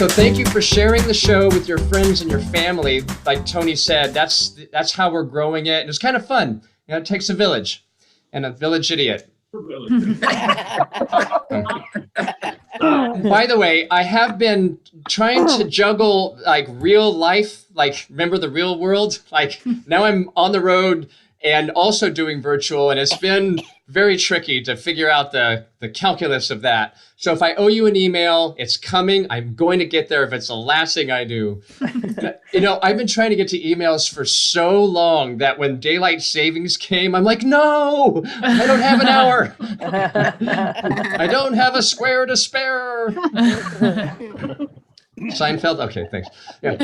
So thank you for sharing the show with your friends and your family. Like Tony said, that's how we're growing it. And it's kind of fun. You know, it takes a village and a village idiot. By the way, I have been trying to juggle like real life, like remember the real world? Like now I'm on the road and also doing virtual, and it's been very tricky to figure out the calculus of that. So if I owe you an email, it's coming. I'm going to get there if it's the last thing I do. You know, I've been trying to get to emails for so long that when daylight savings came, I'm like, no, I don't have an hour. I don't have a square to spare. Seinfeld? Okay, thanks. Yeah.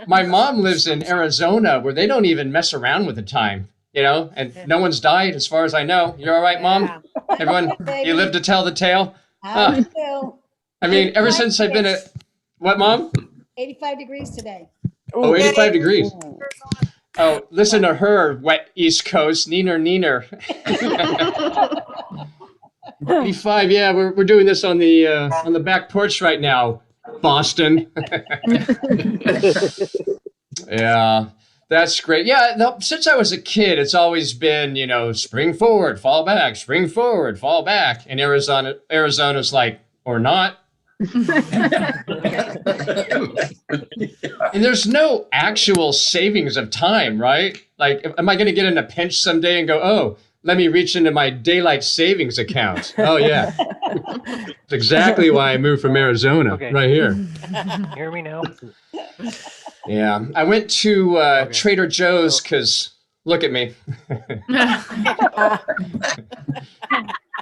My mom lives in Arizona where they don't even mess around with the time, you know, and no one's died as far as I know. You're all right, Mom? Yeah. Everyone, you live to tell the tale? I do. I mean, ever since I've been at, what, Mom? 85 degrees today. Oh, 85 degrees. Oh, listen to her, wet East Coast, neener. 85, yeah, we're doing this on the back porch right now, Boston. Yeah, that's great. Yeah, no, since I was a kid, it's always been, you know, spring forward, fall back, spring forward, fall back. And Arizona's like, or not. And there's no actual savings of time, right? Like, am I going to get in a pinch someday and go, oh, let me reach into my daylight savings account? Oh, yeah. That's exactly why I moved from Arizona, right here. Hear me now? Yeah. I went to Trader Joe's because, look at me.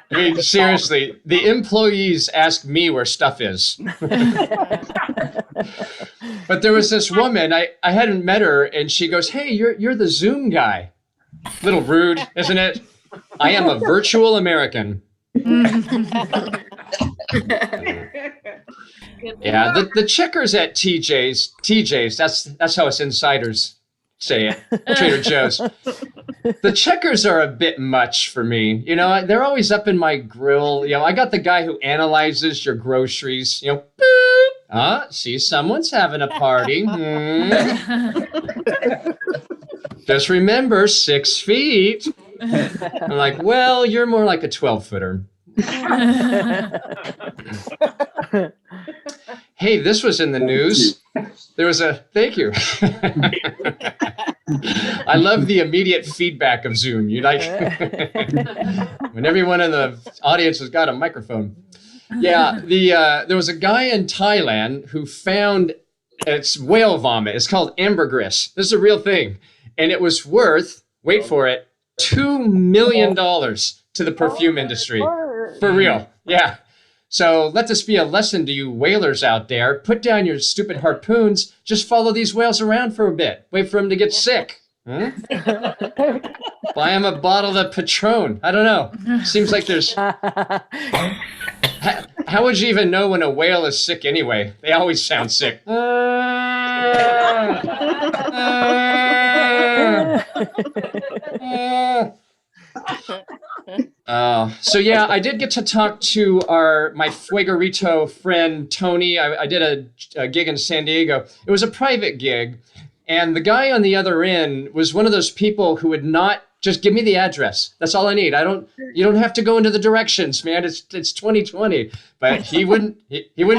I mean, seriously, the employees ask me where stuff is. But there was this woman, I hadn't met her, and she goes, hey, you're the Zoom guy. Little rude, isn't it? I am a virtual American. Yeah, the checkers at TJ's, that's how us insiders say it, Trader Joe's. The checkers are a bit much for me. You know, they're always up in my grill. You know, I got the guy who analyzes your groceries, you know, boop. See, someone's having a party. Just remember, 6 feet. I'm like, well, you're more like a 12-footer. Hey, this was in the news. There was thank you. I love the immediate feedback of Zoom. You like when everyone in the audience has got a microphone. Yeah, there was a guy in Thailand who found it's whale vomit. It's called ambergris. This is a real thing, and it was worth, wait for it, $2 million to the perfume industry. For real, yeah. So let this be a lesson to you whalers out there. Put down your stupid harpoons. Just follow these whales around for a bit. Wait for them to get sick. Buy them a bottle of Patron. I don't know. Seems like there's... How would you even know when a whale is sick anyway? They always sound sick. So yeah, I did get to talk to my Fuegarito friend, Tony. I did a gig in San Diego. It was a private gig. And the guy on the other end was one of those people who would not just give me the address. That's all I need. You don't have to go into the directions, man. It's 2020. But he wouldn't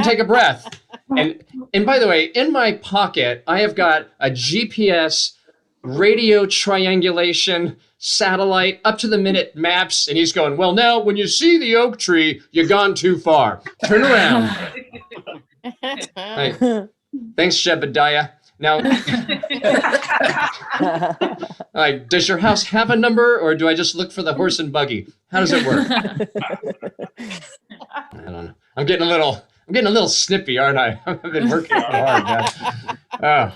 take a breath. And by the way, in my pocket, I have got a GPS, radio triangulation, satellite, up to the minute maps, and he's going, well, now when you see the oak tree, you've gone too far. Turn around. Hey, thanks, Jebediah. Now, like, does your house have a number, or do I just look for the horse and buggy? How does it work? I don't know. I'm getting a little snippy, aren't I? I've been working hard, man. Oh.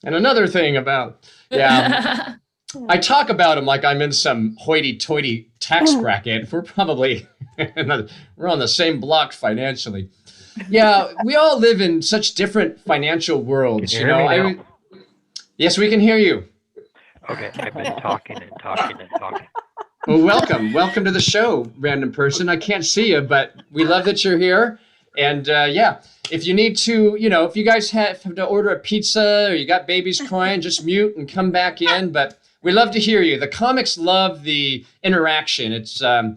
And another thing about, yeah, I talk about him like I'm in some hoity-toity tax bracket. We're probably, we're on the same block financially. Yeah, we all live in such different financial worlds, you know. Yes, we can hear you. Okay, I've been talking. Well, welcome to the show, random person. I can't see you, but we love that you're here. And yeah, if you need to, if you guys have to order a pizza or you got babies crying, just mute and come back in. But we love to hear you. The comics love the interaction. It's I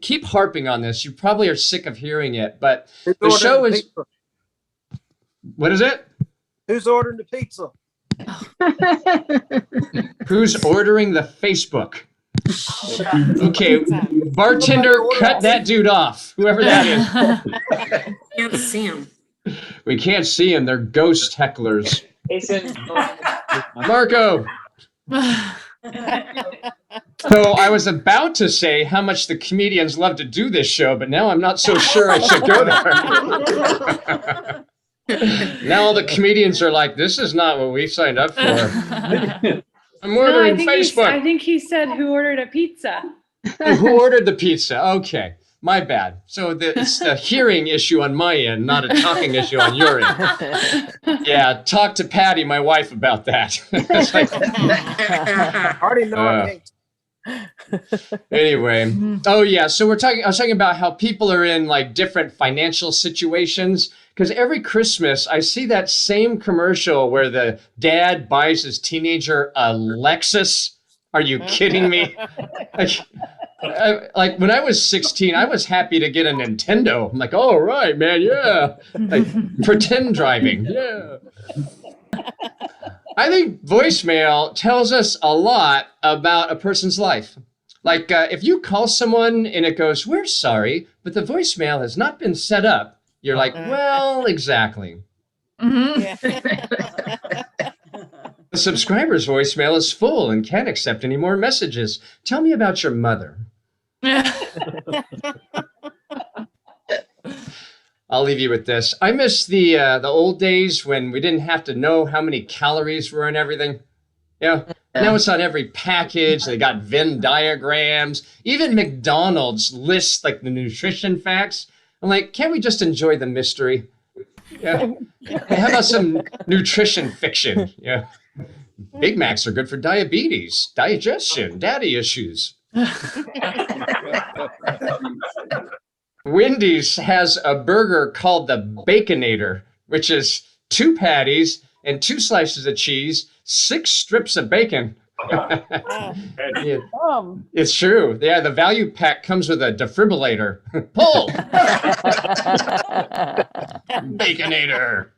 keep harping on this. You probably are sick of hearing it, but the show is. Pizza? What is it? Who's ordering the pizza? Who's ordering the Facebook? Okay, bartender, cut that dude off. Whoever that is. Can't see him. We can't see him. They're ghost hecklers. Marco. So I was about to say how much the comedians love to do this show, but now I'm not so sure I should go there. Now all the comedians are like, this is not what we signed up for. I'm ordering Facebook. I think he said who ordered a pizza. Oh, who ordered the pizza? Okay, my bad. So it's the hearing issue on my end, not a talking issue on your end. Yeah, talk to Patty, my wife, about that. It's like, I already know I can't. anyway, oh yeah, so I was talking about how people are in like different financial situations, because every Christmas I see that same commercial where the dad buys his teenager a Lexus. Are you kidding me? Like when I was 16, I was happy to get a Nintendo. I'm like, all right, man, yeah. Like pretend driving, yeah. I think voicemail tells us a lot about a person's life. Like if you call someone and it goes, we're sorry, but the voicemail has not been set up. You're like, well, exactly. The subscriber's voicemail is full and can't accept any more messages. Tell me about your mother. I'll leave you with this. I miss the old days when we didn't have to know how many calories were in everything. Now it's on every package. They got Venn diagrams. Even McDonald's lists like the nutrition facts. I'm like, can't we just enjoy the mystery? Yeah. How about some nutrition fiction? Yeah. Big Macs are good for diabetes, digestion, daddy issues. Wendy's has a burger called the Baconator, which is 2 patties and 2 slices of cheese, 6 strips of bacon. Yeah. It's true. Yeah, the value pack comes with a defibrillator. Pull! Baconator.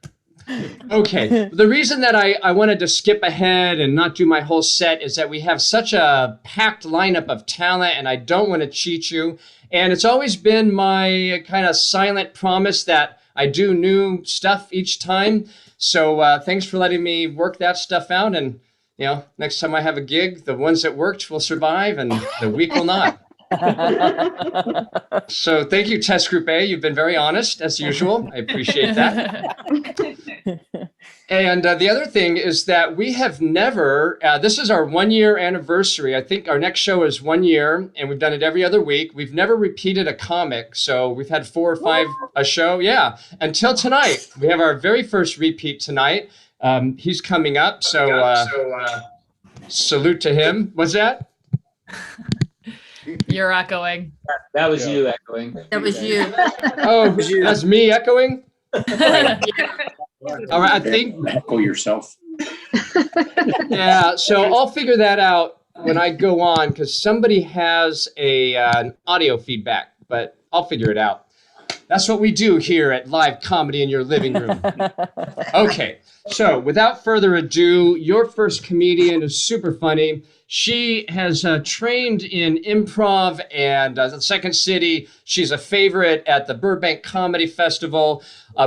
Okay. The reason that I wanted to skip ahead and not do my whole set is that we have such a packed lineup of talent, and I don't want to cheat you. And it's always been my kind of silent promise that I do new stuff each time. So thanks for letting me work that stuff out. And, next time I have a gig, the ones that worked will survive and the weak will not. So thank you, Test Group A. You've been very honest, as usual. I appreciate that. And the other thing is that we have never, this is our 1-year anniversary. I think our next show is 1 year, and we've done it every other week. We've never repeated a comic, so we've had 4 or 5 a show. Yeah, until tonight. We have our very first repeat tonight. He's coming up, so salute to him. What's that? You're echoing. That was you echoing. That was you. Oh, that's me echoing? All right, I think. Echo yourself. Yeah, so I'll figure that out when I go on, because somebody has an audio feedback, but I'll figure it out. That's what we do here at Live Comedy in Your Living Room. Okay, so without further ado, your first comedian is super funny. She has trained in improv and the Second City. She's a favorite at the Burbank Comedy Festival.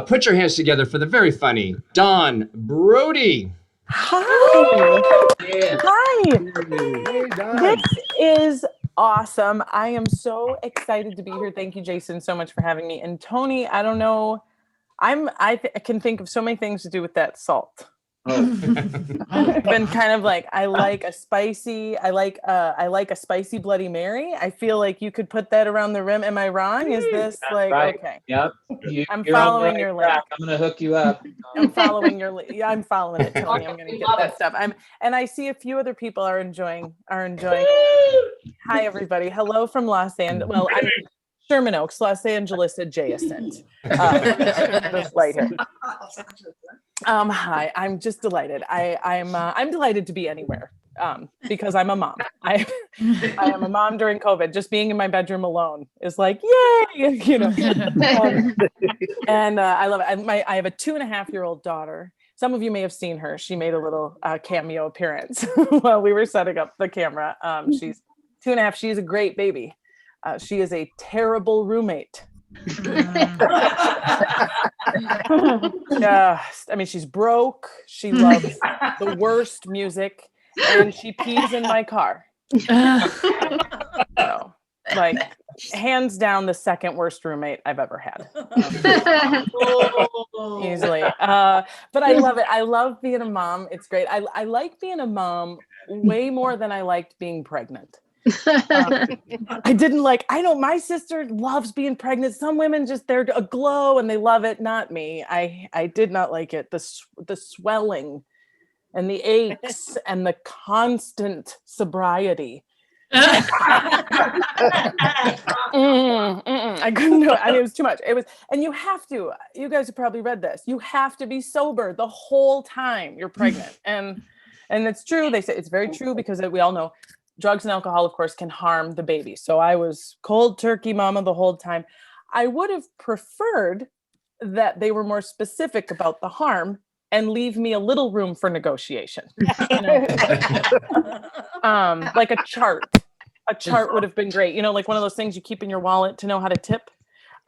Put your hands together for the very funny Dawn Brodey. Hi. Yeah. Hi. Hey, Don. This is awesome. I am so excited to be here. Thank you, Jason, so much for having me. And Tony, I don't know. I can think of so many things to do with that salt. Oh. I've been kind of like, I like a spicy Bloody Mary. I feel like you could put that around the rim. Am I wrong? Is this like right. okay? Yep. I'm You're on the following right your track. link. I'm gonna hook you up. I'm following your yeah, I'm following it, Tony. I'm gonna get that stuff. And I see a few other people are enjoying. Hi everybody. Hello from Los Angeles. Well, I'm Sherman Oaks, Los Angeles adjacent. Just right here. Hi, I'm just delighted. I'm delighted to be anywhere because I'm a mom. I am a mom during COVID. Just being in my bedroom alone is like, yay, you know. And I love it. I have a 2.5-year-old daughter. Some of you may have seen her. She made a little cameo appearance while we were setting up the camera. She's 2.5. She's a great baby. She is a terrible roommate. Yeah, I mean, she's broke. She loves the worst music, and she pees in my car. So, like, hands down, the second worst roommate I've ever had. Easily. But I love it. I love being a mom. It's great. I like being a mom way more than I liked being pregnant. I know my sister loves being pregnant. Some women they're aglow and they love it. Not me. I did not like it. The swelling and the aches and the constant sobriety. I couldn't do it. I mean, it was too much. And you guys have probably read this. You have to be sober the whole time you're pregnant. And it's true. They say it's very true because we all know drugs and alcohol, of course, can harm the baby. So I was cold turkey mama the whole time. I would have preferred that they were more specific about the harm and leave me a little room for negotiation. You know? Like a chart. A chart would have been great. You know, like one of those things you keep in your wallet to know how to tip.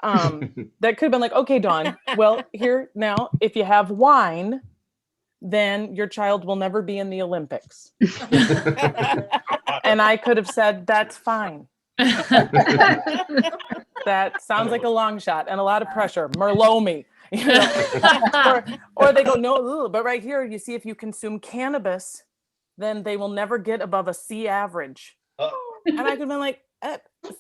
That could have been like, okay, Dawn, well, here now, if you have wine, then your child will never be in the Olympics. And I could have said, that's fine. That sounds like a long shot and a lot of pressure. Merlot me. You know? or they go, no, but right here, you see, if you consume cannabis, then they will never get above a C average. And I could have been like,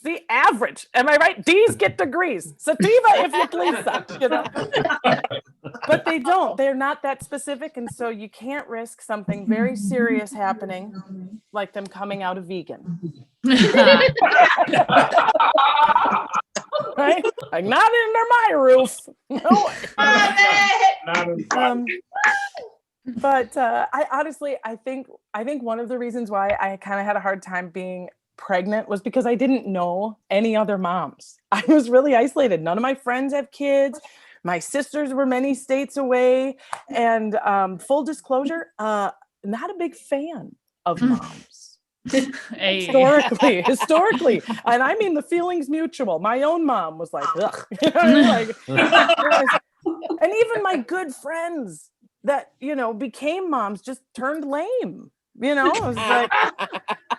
C average. Am I right? D's get degrees. Sativa, if you please, such, you know. But they don't. They're not that specific. And so you can't risk something very serious happening, like them coming out a vegan. Right? Like, not under my roof. No. But I honestly, I think one of the reasons why I kind of had a hard time being pregnant was because I didn't know any other moms. I was really isolated. None of my friends have kids. My sisters were many states away. And full disclosure, not a big fan of moms. Historically. And I mean, the feeling's mutual. My own mom was like, ugh. And even my good friends that, you know, became moms just turned lame. You know, it was like,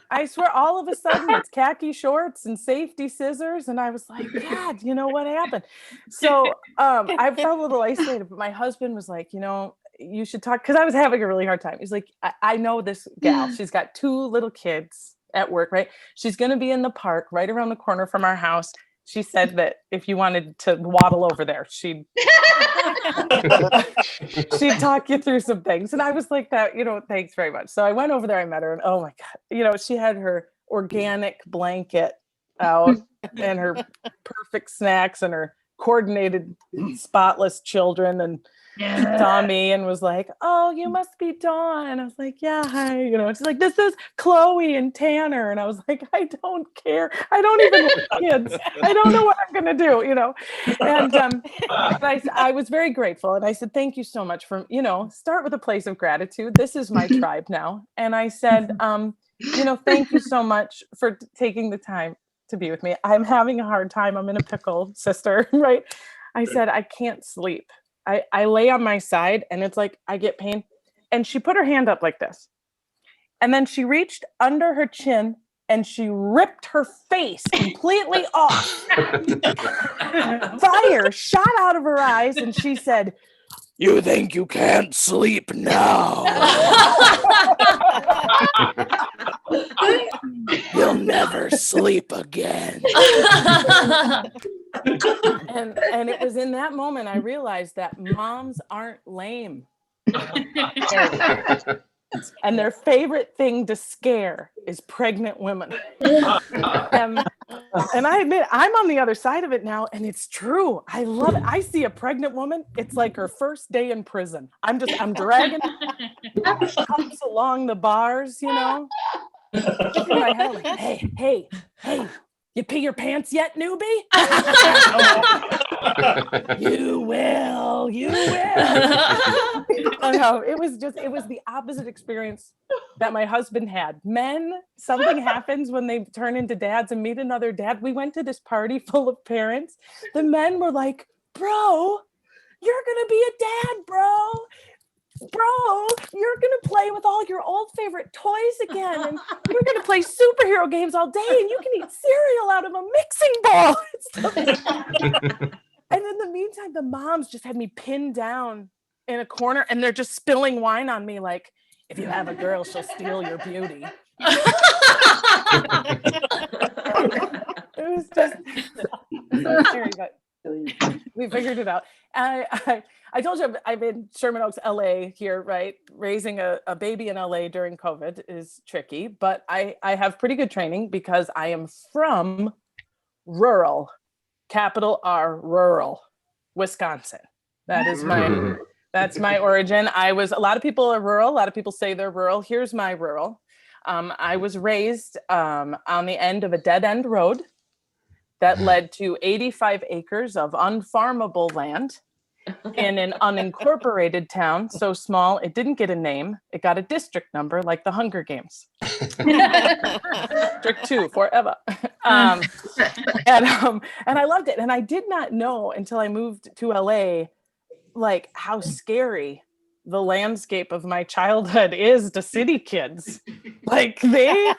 I swear, all of a sudden it's khaki shorts and safety scissors. And I was like, God, you know what happened? So I felt a little isolated, but my husband was like, you know, you should talk, because I was having a really hard time. He's like, I know this gal. She's got 2 little kids at work, right? She's going to be in the park right around the corner from our house. She said that if you wanted to waddle over there, she'd talk you through some things. And I was like, that, you know, thanks very much. So I went over there, I met her, and oh my God, you know, she had her organic blanket out and her perfect snacks and her coordinated, spotless children, and saw me and was like, oh, you must be Dawn. And I was like, yeah, hi. You know, she's like, this is Chloe and Tanner. And I was like, I don't care. I don't even want kids. I don't know what I'm going to do, you know. And I was very grateful. And I said, thank you so much for, you know, start with a place of gratitude. This is my tribe now. And I said, you know, thank you so much for taking the time to be with me. I'm having a hard time. I'm in a pickle, sister, right? I said, I can't sleep. I lay on my side and it's like, I get pain. And she put her hand up like this. And then she reached under her chin and she ripped her face completely off. Fire shot out of her eyes. And she said, you think you can't sleep now? You'll never sleep again. And it was in that moment I realized that moms aren't lame. And their favorite thing to scare is pregnant women. And I admit, I'm on the other side of it now, and it's true. I love it. I see a pregnant woman, it's like her first day in prison. I'm dragging cups along the bars, you know? In my head, like, hey, you pee your pants yet, newbie? You will. No, it was the opposite experience that my husband had. Men, something happens when they turn into dads and meet another dad. We went to this party full of parents. The men were like, bro, you're gonna be a dad, bro, you're gonna play with all your old favorite toys again, and you're gonna play superhero games all day, and you can eat cereal out of a mixing bowl. And in the meantime, the moms just had me pinned down in a corner, and they're just spilling wine on me like, if you have a girl, she'll steal your beauty. It was just so scary, but we figured it out. I told you I'm in Sherman Oaks, LA here, right? Raising a baby in LA during COVID is tricky, but I have pretty good training because I am from rural, capital R, rural, Wisconsin. That's my origin. A lot of people are rural. A lot of people say they're rural. Here's my rural. I was raised on the end of a dead end road that led to 85 acres of unfarmable land in an unincorporated town, so small it didn't get a name. It got a district number, like the Hunger Games. District 2 forever. And I loved it. And I did not know until I moved to LA, like how scary the landscape of my childhood is to city kids. Like they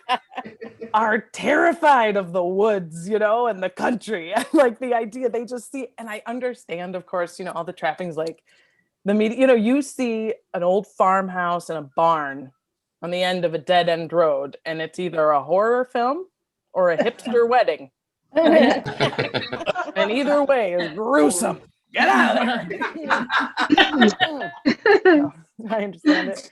are terrified of the woods, you know, and the country. Like the idea they just see, and I understand, of course, you know, all the trappings, like the media, you know, you see an old farmhouse and a barn on the end of a dead end road, and it's either a horror film or a hipster wedding. And either way is gruesome. Get out of there. I understand it.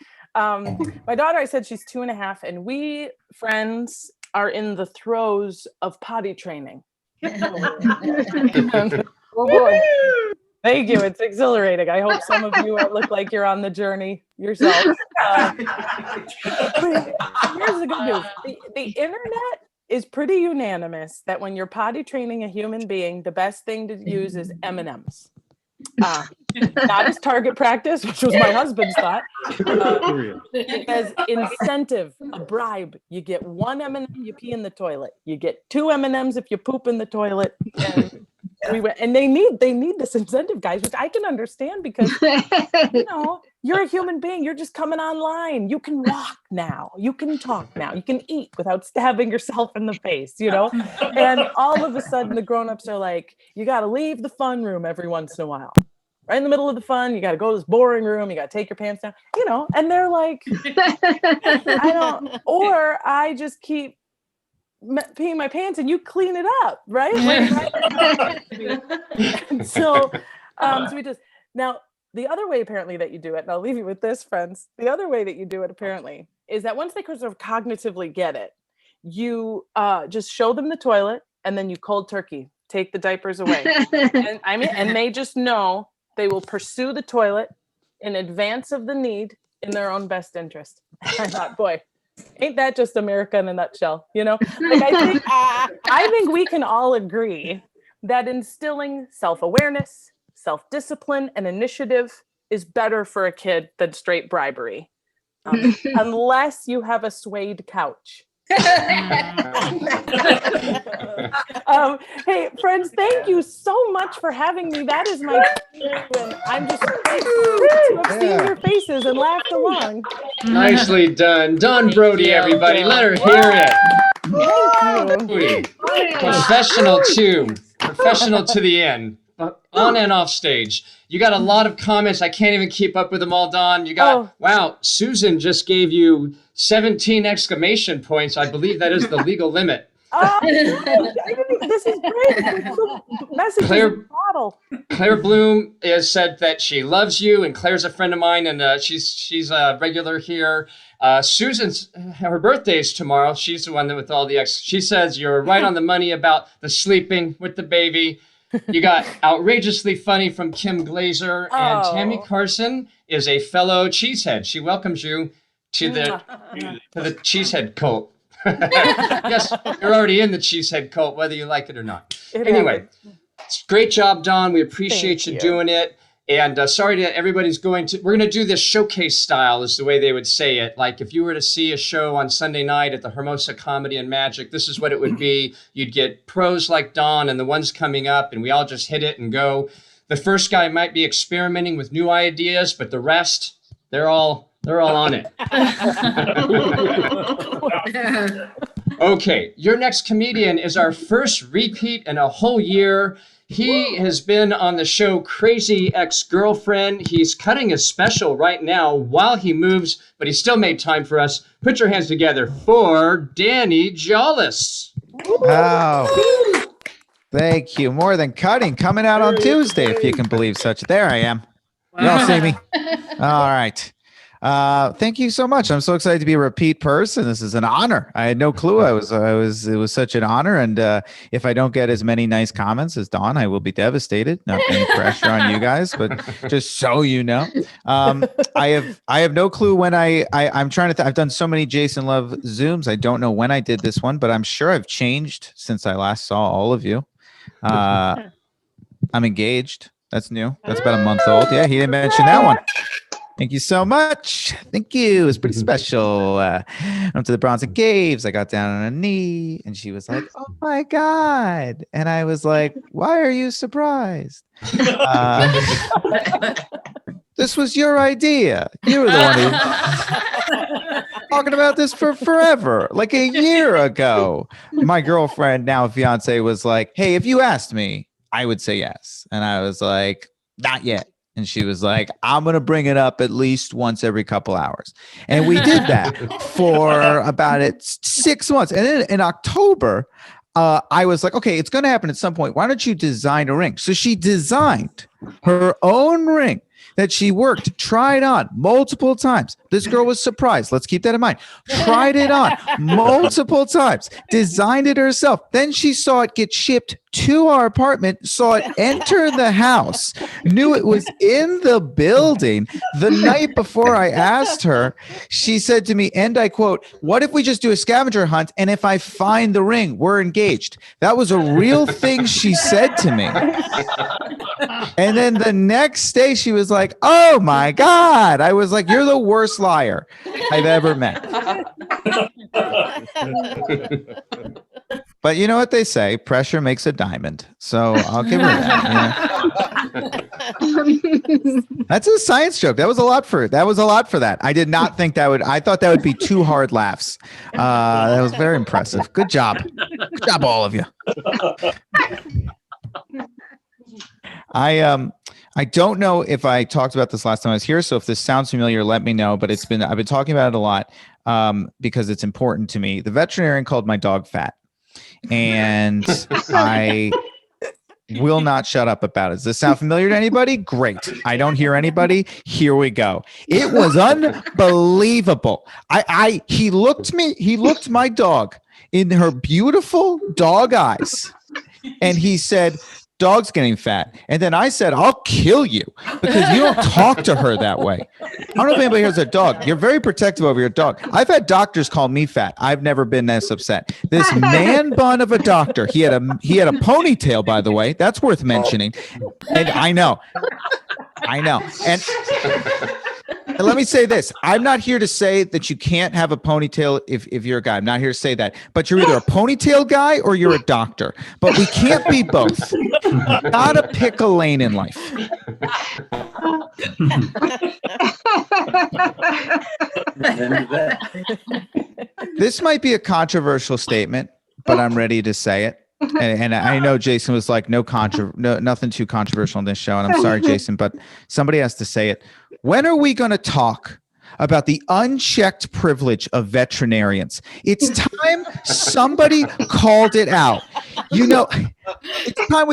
My daughter, I said she's 2.5, and we friends are in the throes of potty training. Oh boy. Thank you. It's exhilarating. I hope some of you look like you're on the journey yourself. Here's the good news. The internet is pretty unanimous that when you're potty training a human being, the best thing to use is M&Ms. Not as target practice, which was my husband's thought. As incentive, a bribe. You get 1 M&M, you pee in the toilet. You get 2 M&Ms if you poop in the toilet. And they need this incentive, guys, which I can understand because you know you're a human being. You're just coming online. You can walk now. You can talk now. You can eat without stabbing yourself in the face. You know, and all of a sudden the grown-ups are like, you got to leave the fun room every once in a while. Right in the middle of the fun, you got to go to this boring room. You got to take your pants down. You know, and they're like, or I just keep peeing my pants and you clean it up, right? So we just, now the other way apparently that you do it, and I'll leave you with this, friends, the other way that you do it apparently is that once they sort of cognitively get it, you just show them the toilet and then you cold turkey, take the diapers away. And they just know they will pursue the toilet in advance of the need in their own best interest. I thought, boy, ain't that just America in a nutshell? You know, like I think we can all agree that instilling self-awareness, self-discipline, and initiative is better for a kid than straight bribery, unless you have a suede couch. Hey, friends, thank you so much for having me. That is my and I'm just grateful to have seen your faces and laughed along. Nicely done. Dawn Brodey, everybody. Let her hear it. Thank you. Professional too. Professional to the end. On and off stage. You got a lot of comments. I can't even keep up with them all, Dawn. You got, wow, Susan just gave you 17 exclamation points. I believe that is the legal limit. Oh, this is great. Message Claire- in a bottle. Claire Bloom has said that she loves you, and Claire's a friend of mine, and she's a regular here. Susan's her birthday's tomorrow. She's the one that with all the ex. She says you're right on the money about the sleeping with the baby. You got outrageously funny from Kim Glazer, and Tammy Carson is a fellow cheesehead. She welcomes you to the cheesehead cult. Yes, you're already in the cheesehead cult, whether you like it or not. Anyway, great job, Dawn. We appreciate you doing it. And sorry to everybody's we're going to do this showcase style is the way they would say it. Like if you were to see a show on Sunday night at the Hermosa Comedy and Magic, this is what it would be. You'd get pros like Dawn and the ones coming up, and we all just hit it and go. The first guy might be experimenting with new ideas, but the rest, they're all on it. Okay, your next comedian is our first repeat in a whole year. He has been on the show Crazy Ex-Girlfriend. He's cutting his special right now while he moves, but he still made time for us. Put your hands together for Danny Jolles. Oh, thank you. More Than Cutting coming out on Tuesday, if you can believe such. There I am. Y'all see me? All right. Thank you so much. I'm so excited to be a repeat person. This is an honor. I had no clue it was such an honor. And if I don't get as many nice comments as Dawn, I will be devastated. Not any pressure on you guys, but just so you know, I have no clue when I'm trying to, I've done so many Jason Love Zooms. I don't know when I did this one, but I'm sure I've changed since I last saw all of you. I'm engaged. That's new. That's about a month old. Yeah. He didn't mention that one. Thank you so much. Thank you. It was pretty special. Went to the Bronson Caves. I got down on a knee and she was like, oh my God. And I was like, why are you surprised? This was your idea. You were the one who talking about this for forever, like a year ago. My girlfriend, now fiance, was like, hey, if you asked me, I would say yes. And I was like, not yet. And she was like, I'm going to bring it up at least once every couple hours. And we did that for about 6 months. And then in October, I was like, okay, it's going to happen at some point. Why don't you design a ring? So she designed her own ring that she worked, tried on multiple times. This girl was surprised. Let's keep that in mind. Tried it on multiple times, designed it herself. Then she saw it get shipped to our apartment, saw it enter the house, knew it was in the building. The night before I asked her, she said to me, and I quote, what if we just do a scavenger hunt? And if I find the ring, we're engaged. That was a real thing she said to me. And then the next day she was like, oh my God. I was like, you're the worst liar I've ever met. But you know what they say, pressure makes a diamond. So I'll give her that. You know? That's a science joke. That was a lot for that. I did not think I thought that would be 2 hard laughs. That was very impressive. Good job. Good job, all of you. I don't know if I talked about this last time I was here, so if this sounds familiar, let me know. But I've been talking about it a lot because it's important to me. The veterinarian called my dog fat, and I will not shut up about it. Does this sound familiar to anybody? Great. I don't hear anybody. Here we go. It was unbelievable. He looked my dog in her beautiful dog eyes, and he said, dog's getting fat. And then I said, I'll kill you because you don't talk to her that way. I don't know if anybody here's a dog. You're very protective over your dog. I've had doctors call me fat. I've never been this upset. This man bun of a doctor, he had a ponytail, by the way. That's worth mentioning. And I know. And let me say this. I'm not here to say that you can't have a ponytail if you're a guy. I'm not here to say that. But you're either a ponytail guy or you're a doctor. But we can't be both. Gotta pick a lane in life. This might be a controversial statement, but I'm ready to say it. And I know Jason was like, nothing too controversial on this show. And I'm sorry, Jason, but somebody has to say it. When are we going to talk about the unchecked privilege of veterinarians. It's time somebody called it out. It's time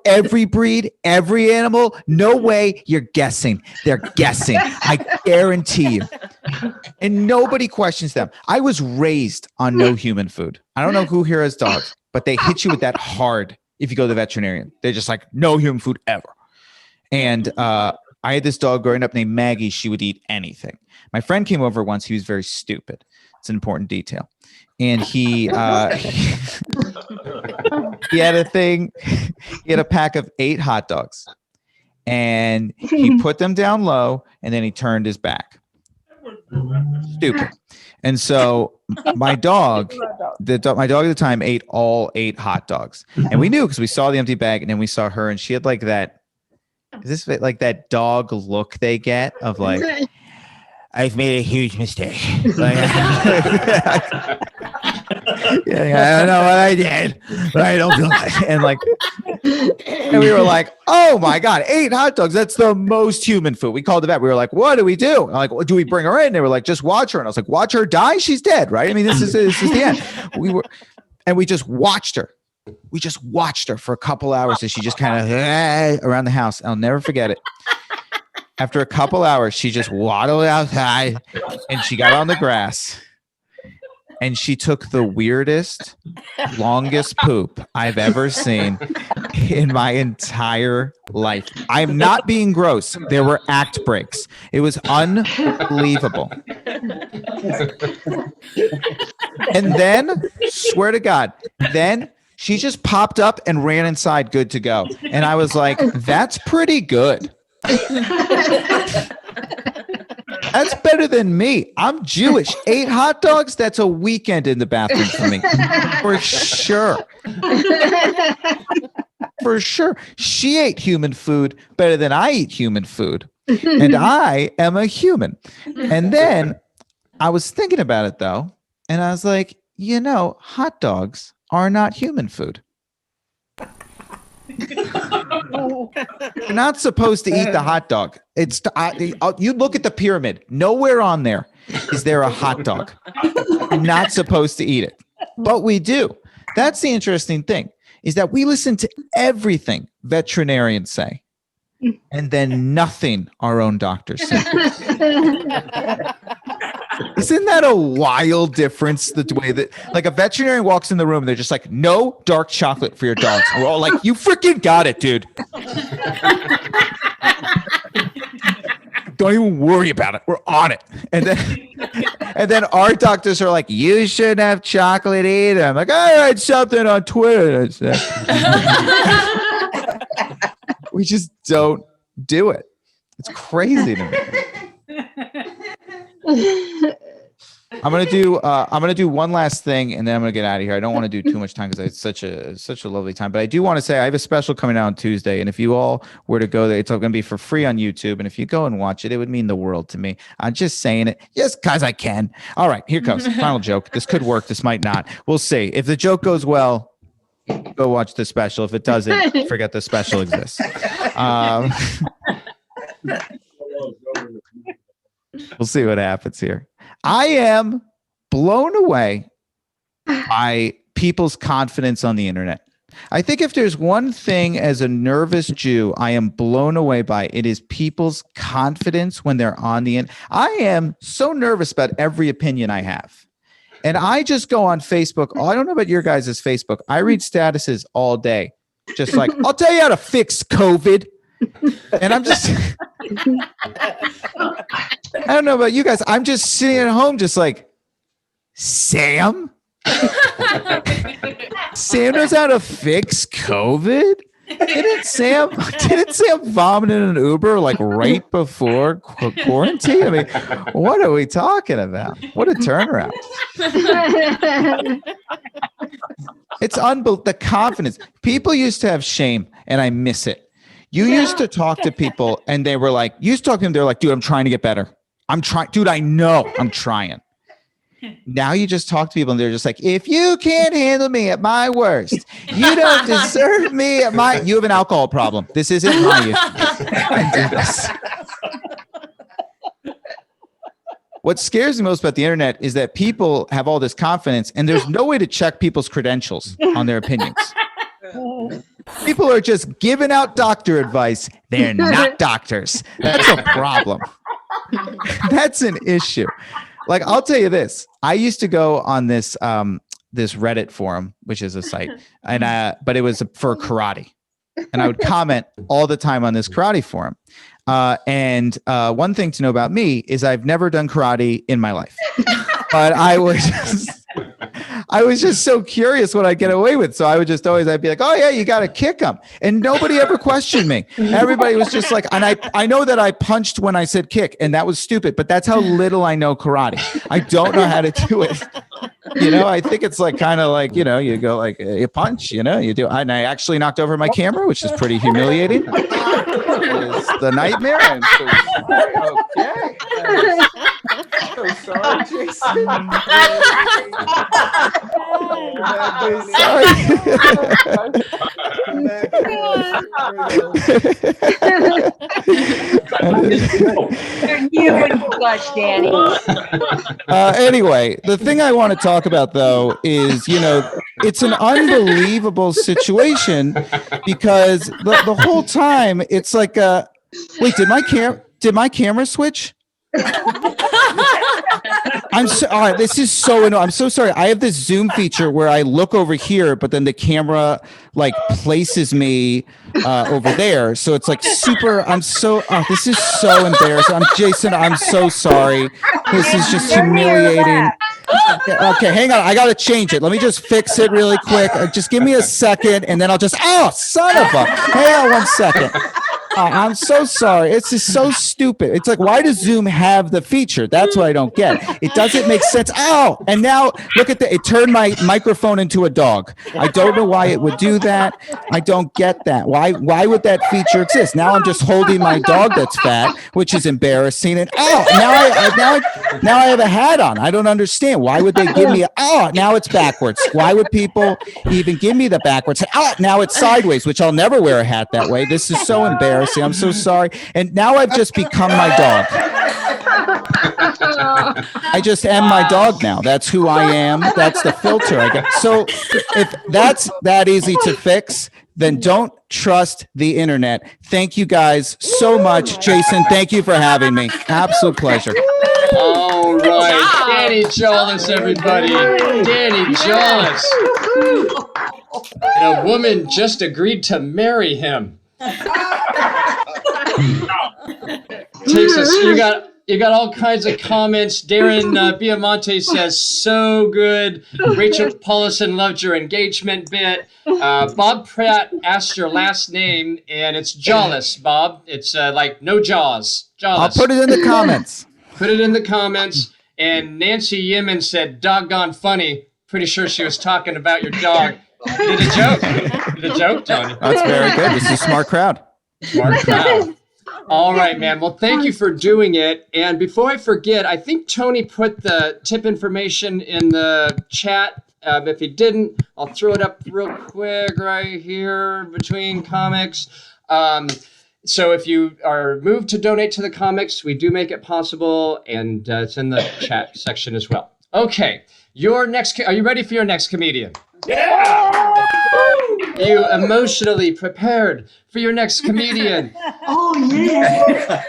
every breed, every animal. No way you're guessing. They're guessing. I guarantee you. And nobody questions them. I was raised on no human food. I don't know who here has dogs, but they hit you with that hard if you go to the veterinarian. They're just like, no human food ever. And I had this dog growing up named Maggie. She would eat anything. My friend came over once. He was very stupid. It's an important detail. And he he had a thing. He had a pack of 8 hot dogs. And he put them down low, and then he turned his back. Stupid. And so my dog at the time ate all 8 hot dogs. And we knew because we saw the empty bag, and then we saw her, and she had like that. Is this like that dog look they get of like, I've made a huge mistake. Like, I don't know what I did, but I don't feel like. And we were like, oh my God, 8 hot dogs. That's the most human food. We called the vet. We were like, what do we do? I'm like, well, do we bring her in? They were like, just watch her. And I was like, watch her die? She's dead, right? I mean, this is the end. We just watched her. We just watched her for a couple hours as she just kind of around the house. I'll never forget it. After a couple hours, she just waddled outside and she got on the grass and she took the weirdest, longest poop I've ever seen in my entire life. I'm not being gross. There were act breaks. It was unbelievable. And then, swear to God, then she just popped up and ran inside good to go. And I was like, that's pretty good. That's better than me. I'm Jewish. 8 hot dogs, that's a weekend in the bathroom for me. For sure. For sure. She ate human food better than I eat human food. And I am a human. And then I was thinking about it though. And I was like, hot dogs are not human food. You're not supposed to eat the hot dog. You look at the pyramid. Nowhere on there is there a hot dog. You're not supposed to eat it, but we do. That's the interesting thing, is that we listen to everything veterinarians say, and then nothing our own doctors say. Isn't that a wild difference? The way that, like, a veterinarian walks in the room and they're just like, no dark chocolate for your dogs. And we're all like, you freaking got it, dude. Don't even worry about it. We're on it. And then our doctors are like, you shouldn't have chocolate either. I'm like, I read something on Twitter. We just don't do it. It's crazy to me. I'm gonna do one last thing, and then I'm gonna get out of here. I don't want to do too much time because it's such a lovely time. But I do want to say I have a special coming out on Tuesday, and if you all were to go there, it's all gonna be for free on YouTube. And if you go and watch it, it would mean the world to me. I'm just saying it, just cause I can. All right, here comes final joke. This could work. This might not. We'll see. If the joke goes well, go watch the special. If it doesn't, forget the special exists. We'll see what happens here. I am blown away by people's confidence on the internet. I think if there's one thing as a nervous Jew I am blown away by, it is people's confidence when they're on the internet. I am so nervous about every opinion I have. And I just go on Facebook. Oh, I don't know about your guys' Facebook. I read statuses all day. Just like, I'll tell you how to fix COVID. And I'm just, I don't know about you guys. I'm just sitting at home, just like, Sam? Sam knows how to fix COVID? Didn't Sam vomit in an Uber like right before quarantine? I mean, what are we talking about? What a turnaround. It's unbelievable. The confidence. People used to have shame, and I miss it. You used to talk to people and they were like, they're like, dude, I'm trying to get better. I'm trying, dude, I know I'm trying. Now you just talk to people and they're just like, if you can't handle me at my worst, you don't deserve me at my, you have an alcohol problem. This isn't my, I do this. what scares me most about the internet is that people have all this confidence and there's no way to check people's credentials on their opinions. People are just giving out doctor advice. They're not doctors. That's a problem. That's an issue. Like, I'll tell you this. I used to go on this this Reddit forum, which is a site, and but it was for karate. And I would comment all the time on this karate forum. And one thing to know about me is I've never done karate in my life. But I was just so curious what I'd get away with. So I would just always, I'd be like, oh yeah, you got to kick them. And nobody ever questioned me. Everybody was just like, and I know that I punched when I said kick, and that was stupid, but that's how little I know karate. I don't know how to do it. You know, I think it's like kind of like, you know, you go like you punch, you know, you do. And I actually knocked over my camera, which is pretty humiliating. It's the nightmare. I'm so sorry. Okay. I'm so sorry, Jason. Anyway, the thing I want to talk about though is, you know, it's an unbelievable situation because the whole time it's like, wait, did my camera switch? I'm so all right. This is so annoying. I'm so sorry. I have this zoom feature where I look over here, but then the camera like places me over there. So it's like super. This is so embarrassing. Jason. I'm so sorry. This is just humiliating. Okay, hang on. I got to change it. Let me just fix it really quick. Just give me a second and then I'll just, son of a, hang on 1 second. I'm so sorry. It's just so stupid. It's like, why does Zoom have the feature? That's what I don't get. It doesn't make sense. Ow! And now look at it turned my microphone into a dog. I don't know why it would do that. I don't get that. Why would that feature exist? Now I'm just holding my dog that's fat, which is embarrassing. And now I have a hat on. I don't understand. Why would they give me now it's backwards. Why would people even give me the backwards? Now it's sideways, which I'll never wear a hat that way. This is so embarrassing. I'm so sorry. And now I've just become my dog. I just am my dog now. That's who I am. That's the filter I got. So if that's that easy to fix, then don't trust the internet. Thank you guys so much. Jason, thank you for having me. Absolute pleasure. All right. Danny Jolles, everybody. Danny Jolles. And a woman just agreed to marry him. Takes us. You got all kinds of comments. Darren Biamonte says, so good. Rachel Paulison loved your engagement bit. Bob Pratt asked your last name, and it's Jolles, Bob. It's like no jaws. Jolles. I'll put it in the comments. Put it in the comments. And Nancy Yemen said, doggone funny. Pretty sure she was talking about your dog. Did a joke. Did a joke, Tony. That's very good. This is a smart crowd. Smart crowd. All right, man. Well, thank you for doing it. And before I forget, I think Tony put the tip information in the chat. If he didn't, I'll throw it up real quick right here between comics. So if you are moved to donate to the comics, we do make it possible, and it's in the chat section as well. Okay, are you ready for your next comedian? Yeah! You emotionally prepared for your next comedian. Oh, yeah.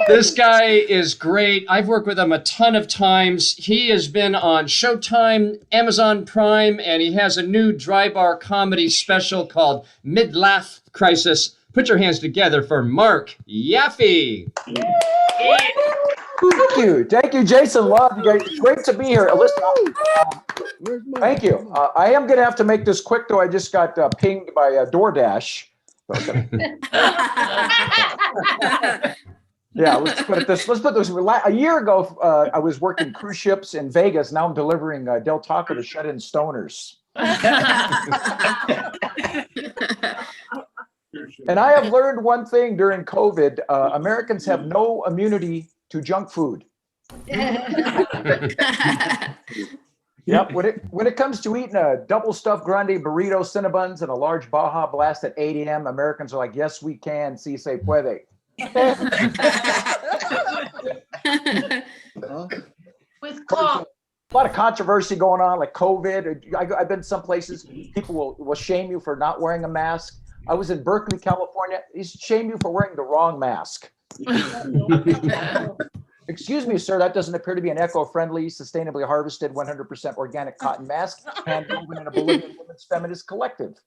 This guy is great. I've worked with him a ton of times. He has been on Showtime, Amazon Prime, and he has a new dry bar comedy special called Mid-Laugh Crisis. Put your hands together for Marc Yaffee. Thank you, Jason. Love you guys. It's great to be here. Listen, thank you. I am going to have to make this quick, though. I just got pinged by DoorDash. Yeah, let's put this. A year ago, I was working cruise ships in Vegas. Now I'm delivering Del Taco to shut-in stoners. And I have learned one thing during COVID. Americans have no immunity to junk food. Yep. When it comes to eating a double stuffed grande burrito, Cinnabons, and a large Baja Blast at 8 a.m., Americans are like, yes, we can. Si se puede. With cough. A lot of controversy going on, like COVID. I've been some places, people will shame you for not wearing a mask. I was in Berkeley, California. They shame you for wearing the wrong mask. Excuse me, sir, that doesn't appear to be an eco-friendly, sustainably harvested, 100% organic cotton mask hand-woven in a Bolivian women's feminist collective.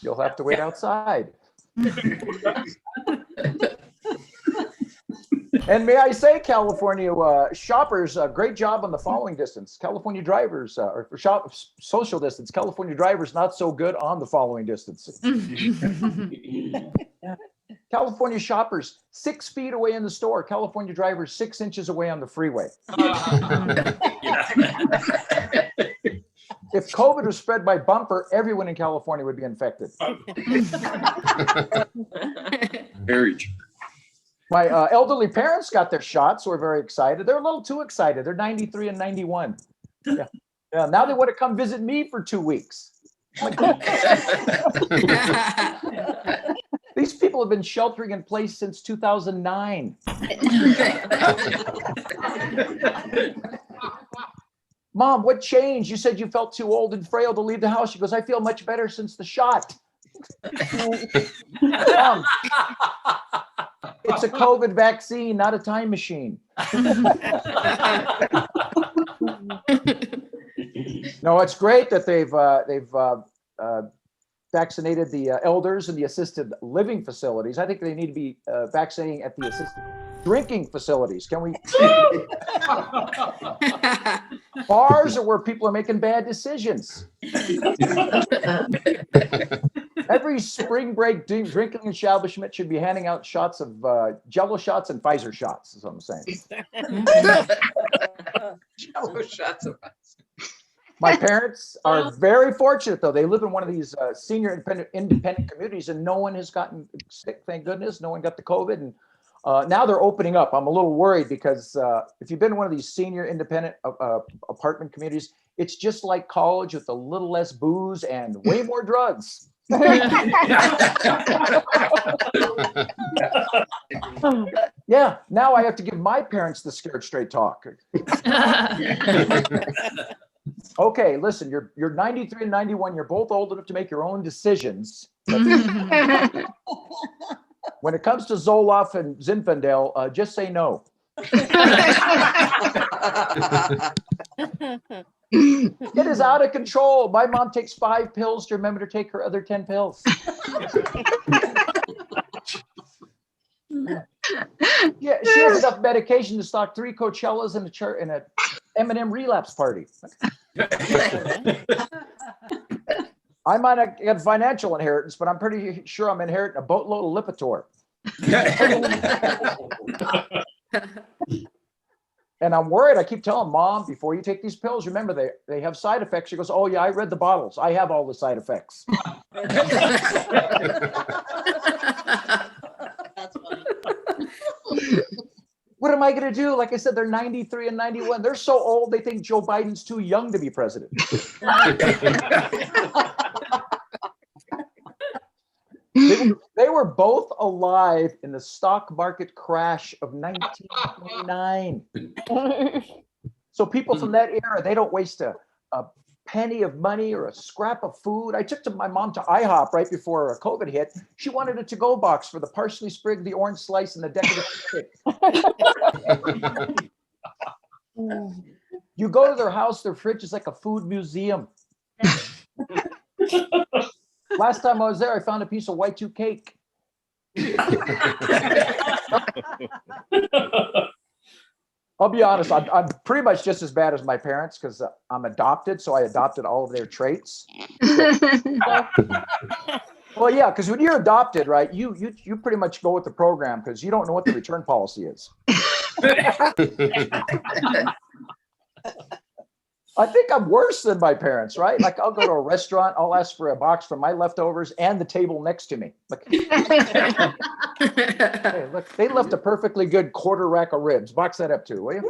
You'll have to wait outside. And may I say, California shoppers, great job on the following distance. California drivers, or for social distance, California drivers not so good on the following distance. California shoppers 6 feet away in the store. California drivers 6 inches away on the freeway. If COVID was spread by bumper, everyone in California would be infected. Very true. My elderly parents got their shots, so we're very excited. They're a little too excited. They're 93 and 91. Yeah. Now they want to come visit me for 2 weeks. These people have been sheltering in place since 2009. Mom, what changed? You said you felt too old and frail to leave the house. She goes, I feel much better since the shot. Mom, it's a COVID vaccine, not a time machine. No, it's great that they've vaccinated the elders in the assisted living facilities. I think they need to be vaccinating at the assisted drinking facilities. Can we? Bars are where people are making bad decisions. Every spring break drinking establishment should be handing out shots of Jello shots and Pfizer shots, is what I'm saying. Jello shots of My parents are very fortunate, though. They live in one of these senior independent communities, and no one has gotten sick, thank goodness. No one got the COVID. And now they're opening up. I'm a little worried because if you've been in one of these senior independent apartment communities, it's just like college with a little less booze and way more drugs. Yeah, now I have to give my parents the scared straight talk. Okay, listen, you're 93 and 91. You're both old enough to make your own decisions. When it comes to Zoloft and Zinfandel, just say no. It is out of control. My mom takes 5 pills to remember to take her other 10 pills. Yeah, she has enough medication to stock 3 Coachellas and a M&M relapse party. I might not get financial inheritance, but I'm pretty sure I'm inheriting a boatload of Lipitor. And I'm worried. I keep telling Mom, before you take these pills, remember they have side effects. She goes, oh yeah, I read the bottles. I have all the side effects. That's funny. What am I going to do? Like I said, they're 93 and 91. They're so old, they think Joe Biden's too young to be president. They were both alive in the stock market crash of 1929. So people from that era, they don't waste a penny of money or a scrap of food. I took my mom to IHOP right before COVID hit. She wanted a to-go box for the parsley sprig, the orange slice, and the decorative stick. You go to their house, their fridge is like a food museum. Last time I was there, I found a piece of Y2 cake. I'll be honest, I'm pretty much just as bad as my parents because I'm adopted, so I adopted all of their traits. Well, yeah, because when you're adopted, right, you pretty much go with the program because you don't know what the return policy is. I think I'm worse than my parents, right? Like I'll go to a restaurant, I'll ask for a box for my leftovers and the table next to me. Like, hey, look, they left a perfectly good quarter rack of ribs. Box that up too, will you?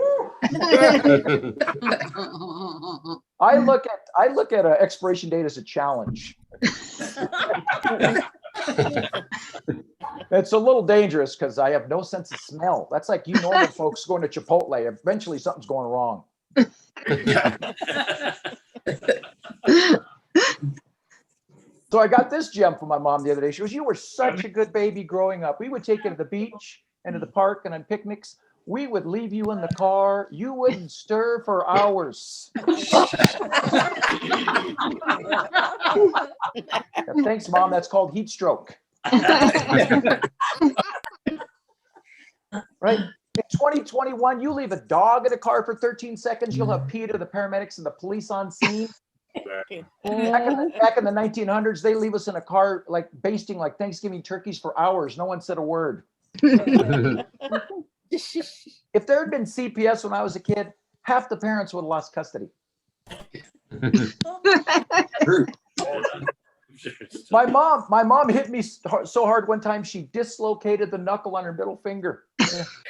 I look at an expiration date as a challenge. It's a little dangerous because I have no sense of smell. That's like you normal folks going to Chipotle. Eventually something's going wrong. So I got this gem from my mom the other day. She goes, "You were such a good baby growing up. We would take you to the beach and to the park and on picnics. We would leave you in the car. You wouldn't stir for hours." Thanks, Mom. That's called heat stroke. Right? In 2021, you leave a dog in a car for 13 seconds, you'll have PETA, the paramedics, and the police on scene. Back in the 1900s, they leave us in a car like basting like Thanksgiving turkeys for hours. No one said a word. If there had been CPS when I was a kid, half the parents would have lost custody. My mom hit me so hard one time she dislocated the knuckle on her middle finger.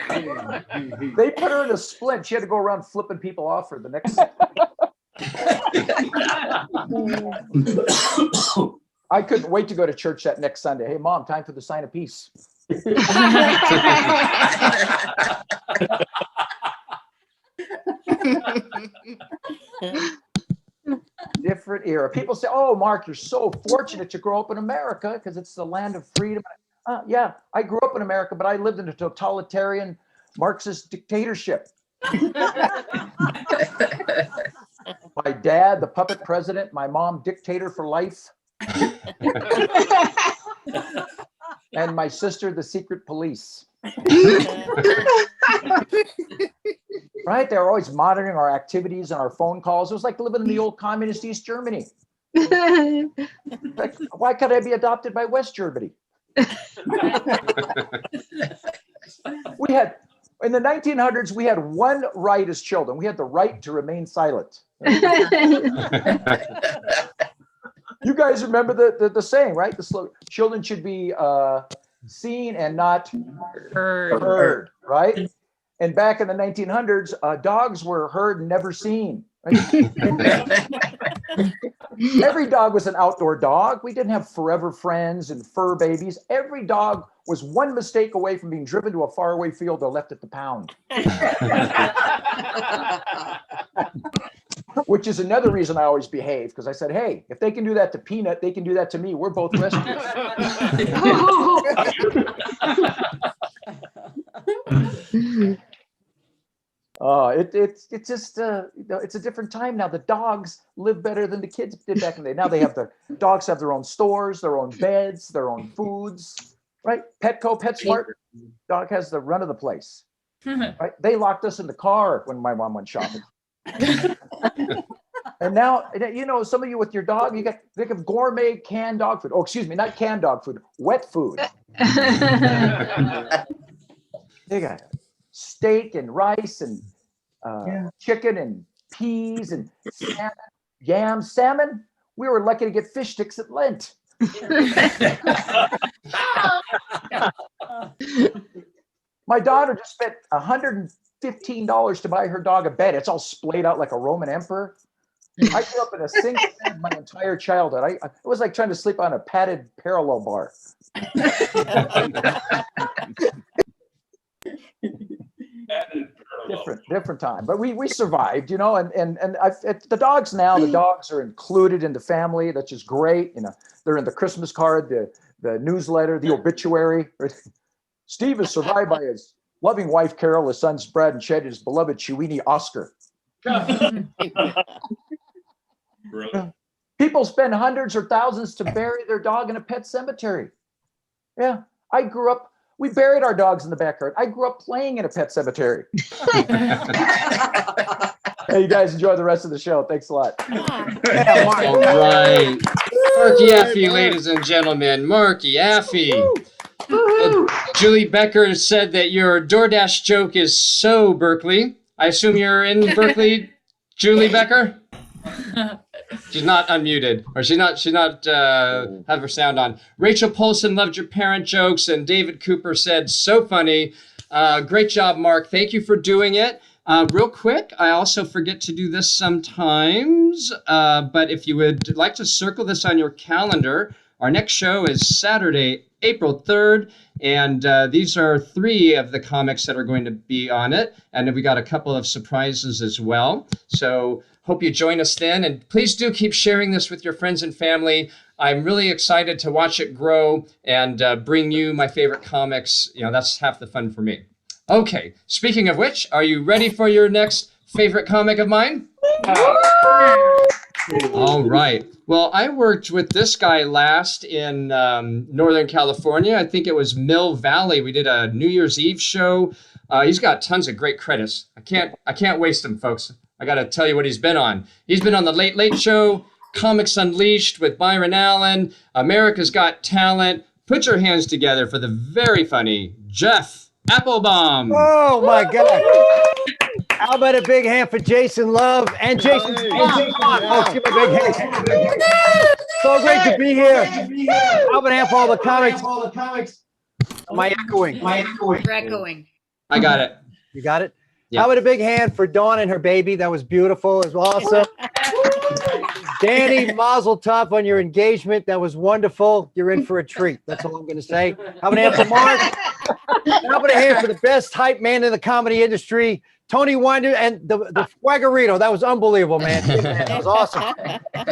They put her in a splint. She had to go around flipping people off for the next. I couldn't wait to go to church that next Sunday. Hey, Mom, time for the sign of peace. Different era. People say, "Oh, Mark, you're so fortunate to grow up in America because it's the land of freedom." Yeah, I grew up in America, but I lived in a totalitarian Marxist dictatorship. My dad, the puppet president, my mom, dictator for life. And my sister, the secret police. Right? They were always monitoring our activities and our phone calls. It was like living in the old communist East Germany. Like, why could I be adopted by West Germany? We had, in the 1900s, we had one right as children. We had the right to remain silent. You guys remember the saying, right? The slogan, children should be seen and not heard, right? And back in the 1900s, dogs were heard and never seen. Right? Every dog was an outdoor dog. We didn't have forever friends and fur babies. Every dog was one mistake away from being driven to a faraway field or left at the pound. Which is another reason I always behave, because I said, hey, if they can do that to Peanut, they can do that to me. We're both rescues. It's just it's a different time now. The dogs live better than the kids did back in the day. Now dogs have their own stores, their own beds, their own foods, right? Petco, PetSmart, dog has the run of the place. Right? They locked us in the car when my mom went shopping. And now, you know, some of you with your dog, think of gourmet canned dog food. Oh, excuse me, not canned dog food, wet food. They got steak and rice and chicken and peas and salmon, yams, salmon. We were lucky to get fish sticks at Lent. My daughter just spent $115 to buy her dog a bed. It's all splayed out like a Roman emperor. I grew up in a single bed my entire childhood. It was like trying to sleep on a padded parallel bar. Different time, but we survived, you know. And the dogs now, the dogs are included in the family. That's just great. You know, they're in the Christmas card, the newsletter, the obituary. Steve is survived by his loving wife Carol, his sons Brad and Chet, his beloved Chiweenie Oscar. People spend hundreds or thousands to bury their dog in a pet cemetery. Yeah, I grew up. We buried our dogs in the backyard. I grew up playing in a pet cemetery. Hey, you guys enjoy the rest of the show. Thanks a lot. Yeah, Mark. All right. Marc Yaffee, ladies and gentlemen. Marc Yaffee. Julie Becker said that your DoorDash joke is so Berkeley. I assume you're in Berkeley, Julie Becker? She's not unmuted, or she's not have her sound on. Rachel Polson loved your parent jokes, and David Cooper said, so funny. Great job, Mark. Thank you for doing it. Real quick, I also forget to do this sometimes, but if you would like to circle this on your calendar, Our next show is Saturday, April 3rd. And these are 3 of the comics that are going to be on it. And we got a couple of surprises as well. So hope you join us then. And please do keep sharing this with your friends and family. I'm really excited to watch it grow and bring you my favorite comics. You know, that's half the fun for me. Okay, speaking of which, are you ready for your next favorite comic of mine? All right. Well, I worked with this guy last in Northern California. I think it was Mill Valley. We did a New Year's Eve show. He's got tons of great credits. I can't waste him, folks. I got to tell you what he's been on. He's been on The Late Late Show, Comics Unleashed with Byron Allen, America's Got Talent. Put your hands together for the very funny Jeff Applebaum. Oh my God. How about a big hand for Jason Love and Jason? Folks, give a big hand. So great to be here. How about a hand for all the comics? Am I echoing? You're echoing. I got it. You got it? Yeah. How about a big hand for Dawn and her baby? That was beautiful. It was awesome. Danny, mazel tov on your engagement. That was wonderful. You're in for a treat. That's all I'm going to say. How about a hand for Mark? How about a hand for the best hype man in the comedy industry, Tony Winder, and the Fuegarito. That was unbelievable, man. That was awesome.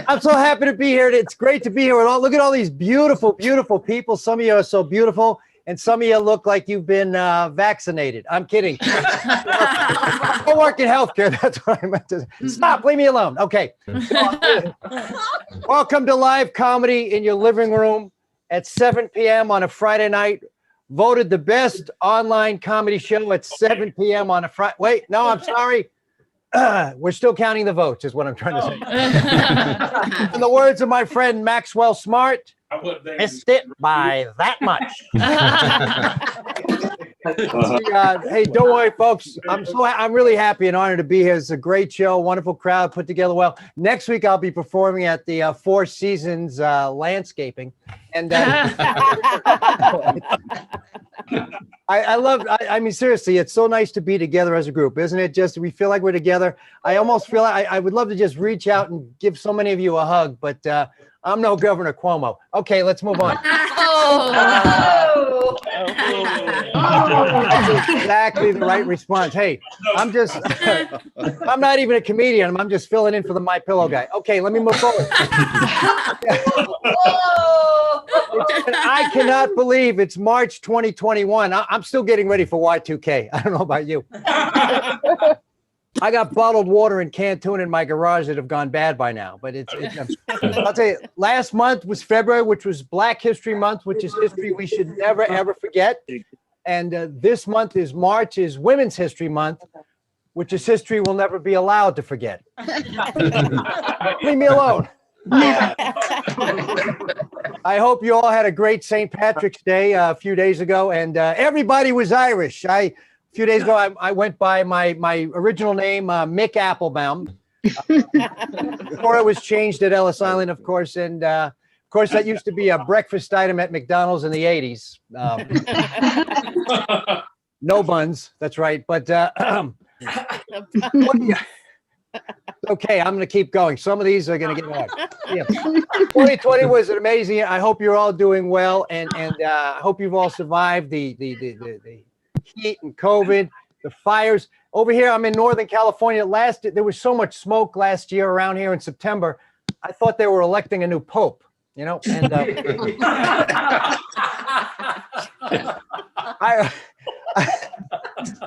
I'm so happy to be here. It's great to be here with all. Look at all these beautiful, beautiful people. Some of you are so beautiful, and some of you look like you've been vaccinated. I'm kidding. I work in healthcare. That's what I meant to say. Stop. Leave me alone. Okay. Welcome to live comedy in your living room at 7 p.m. on a Friday night. Voted the best online comedy show at 7 p.m. on a Friday. Wait, no, I'm sorry. We're still counting the votes, is what I'm trying to say. In the words of my friend Maxwell Smart, missed it by that much. Hey, don't worry, folks. I'm really happy and honored to be here. It's a great show, wonderful crowd, put together well. Next week, I'll be performing at the Four Seasons Landscaping, and I mean, seriously, it's so nice to be together as a group, isn't it? Just we feel like we're together. I almost feel like I would love to just reach out and give so many of you a hug, but I'm no Governor Cuomo. Okay, let's move on. That's exactly the right response. Hey, I'm not even a comedian. I'm just filling in for the My Pillow guy. Okay, let me move forward. I cannot believe it's March 2021. I'm still getting ready for Y2K. I don't know about you. I got bottled water and canned tuna in my garage that have gone bad by now. But I'll tell you, last month was February, which was Black History Month, which is history we should never, ever forget. And this month is March, is Women's History Month, which is history we'll never be allowed to forget. Leave me alone. I hope you all had a great St. Patrick's Day a few days ago, and everybody was Irish. A few days ago, I went by my original name, Mick Applebaum. Before it was changed at Ellis Island, of course, and of course that used to be a breakfast item at McDonald's in the 80s. No buns, that's right. But okay, I'm going to keep going. Some of these are going to get hard. Yeah. 2020 was an amazing. I hope you're all doing well, and I hope you've all survived the heat and COVID, the fires. Over here, I'm in Northern California. There was so much smoke last year around here in September. I thought they were electing a new pope, you know. And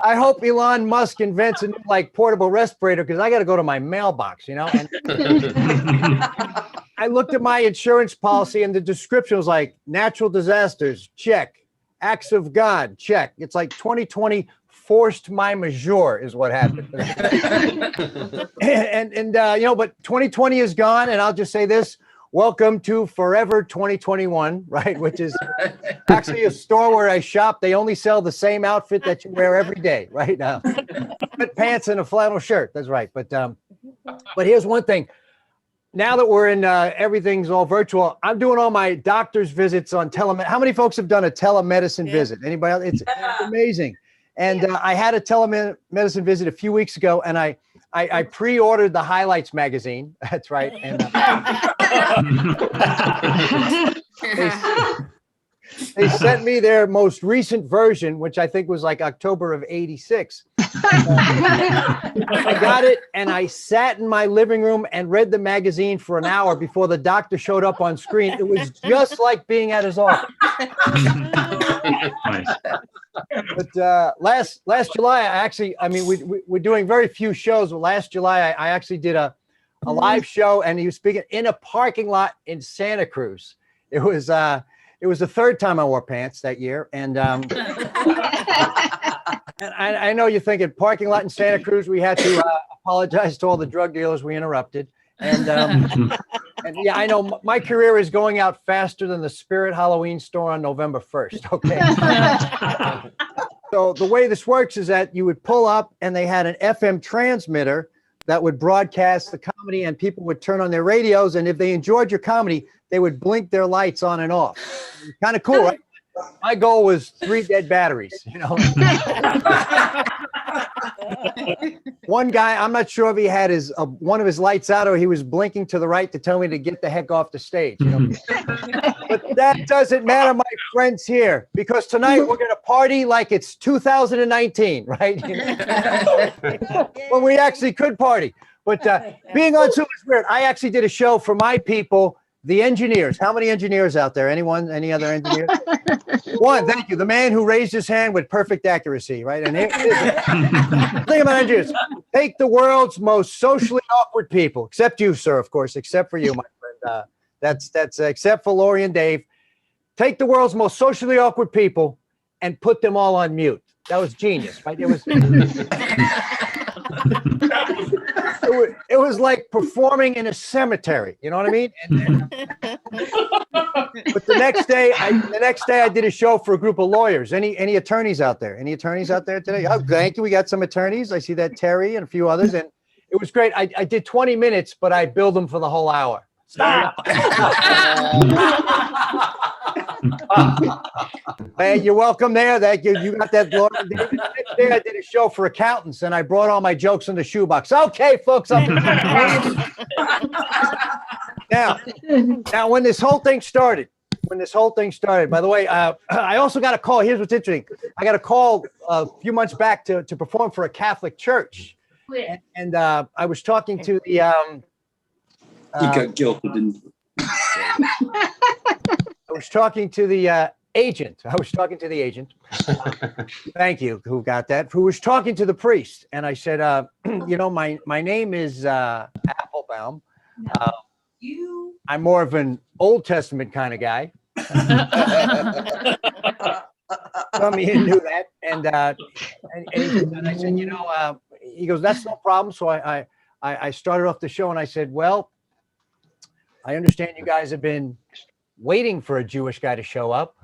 I hope Elon Musk invents a new portable respirator, because I got to go to my mailbox, you know. And I looked at my insurance policy, and the description was like natural disasters, check. Acts of God, check. It's like 2020 forced my majeure is what happened. and you know, but 2020 is gone, and I'll just say this: welcome to Forever 2021, right? Which is actually a store where I shop. They only sell the same outfit that you wear every day, right? Pants and a flannel shirt. That's right. But here's one thing. Now that we're in, everything's all virtual, I'm doing all my doctor's visits on telemedicine. How many folks have done a telemedicine visit? Anybody else? It's amazing. And I had a telemedicine visit a few weeks ago, and I pre-ordered the Highlights magazine. That's right. And They sent me their most recent version, which I think was like October of '86. I got it, and I sat in my living room and read the magazine for an hour before the doctor showed up on screen. It was just like being at his office. Nice. But last July, we're doing very few shows. But last July, I actually did a live show, and he was speaking in a parking lot in Santa Cruz. It was the third time I wore pants that year, and and I know you're thinking parking lot in Santa Cruz. We had to apologize to all the drug dealers we interrupted, and yeah, I know my career is going out faster than the Spirit Halloween store on November 1st. Okay. So the way this works is that you would pull up, and they had an FM transmitter that would broadcast the comedy, and people would turn on their radios, and if they enjoyed your comedy, they would blink their lights on and off. Kind of cool, right? My goal was 3 dead batteries, you know. One guy, I'm not sure if he had his one of his lights out or he was blinking to the right to tell me to get the heck off the stage. You know? But that doesn't matter, my friends here, because tonight we're going to party like it's 2019, right? You know? When we actually could party. But being on Zoom is weird. I actually did a show for my people, the engineers. How many engineers out there? Anyone? Any other engineers? One, thank you. The man who raised his hand with perfect accuracy, right? And think about engineers. Take the world's most socially awkward people, except you, sir, of course, except for you, my friend. That's except for Lori and Dave. Take the world's most socially awkward people and put them all on mute. That was genius, right? It was like performing in a cemetery. You know what I mean? But the next day I did a show for a group of lawyers. Any attorneys out there? Any attorneys out there today? Oh, thank you. We got some attorneys. I see that Terry and a few others, and it was great. I did 20 minutes, but I billed them for the whole hour. Stop. Hey, you're welcome there. Thank you. You got that. The next day I did a show for accountants, and I brought all my jokes in the shoebox. Okay, folks. Now, when this whole thing started, by the way, I also got a call. Here's what's interesting. I got a call a few months back to perform for a Catholic church. And I was talking to the... He got guilted and I was talking to the agent. Thank you. Who got that? Who was talking to the priest. And I said, you know, my name is Applebaum. I'm more of an Old Testament kind of guy. Some of you knew that. And I said, you know, he goes, that's no problem. So I started off the show and I said, well, I understand you guys have been waiting for a Jewish guy to show up.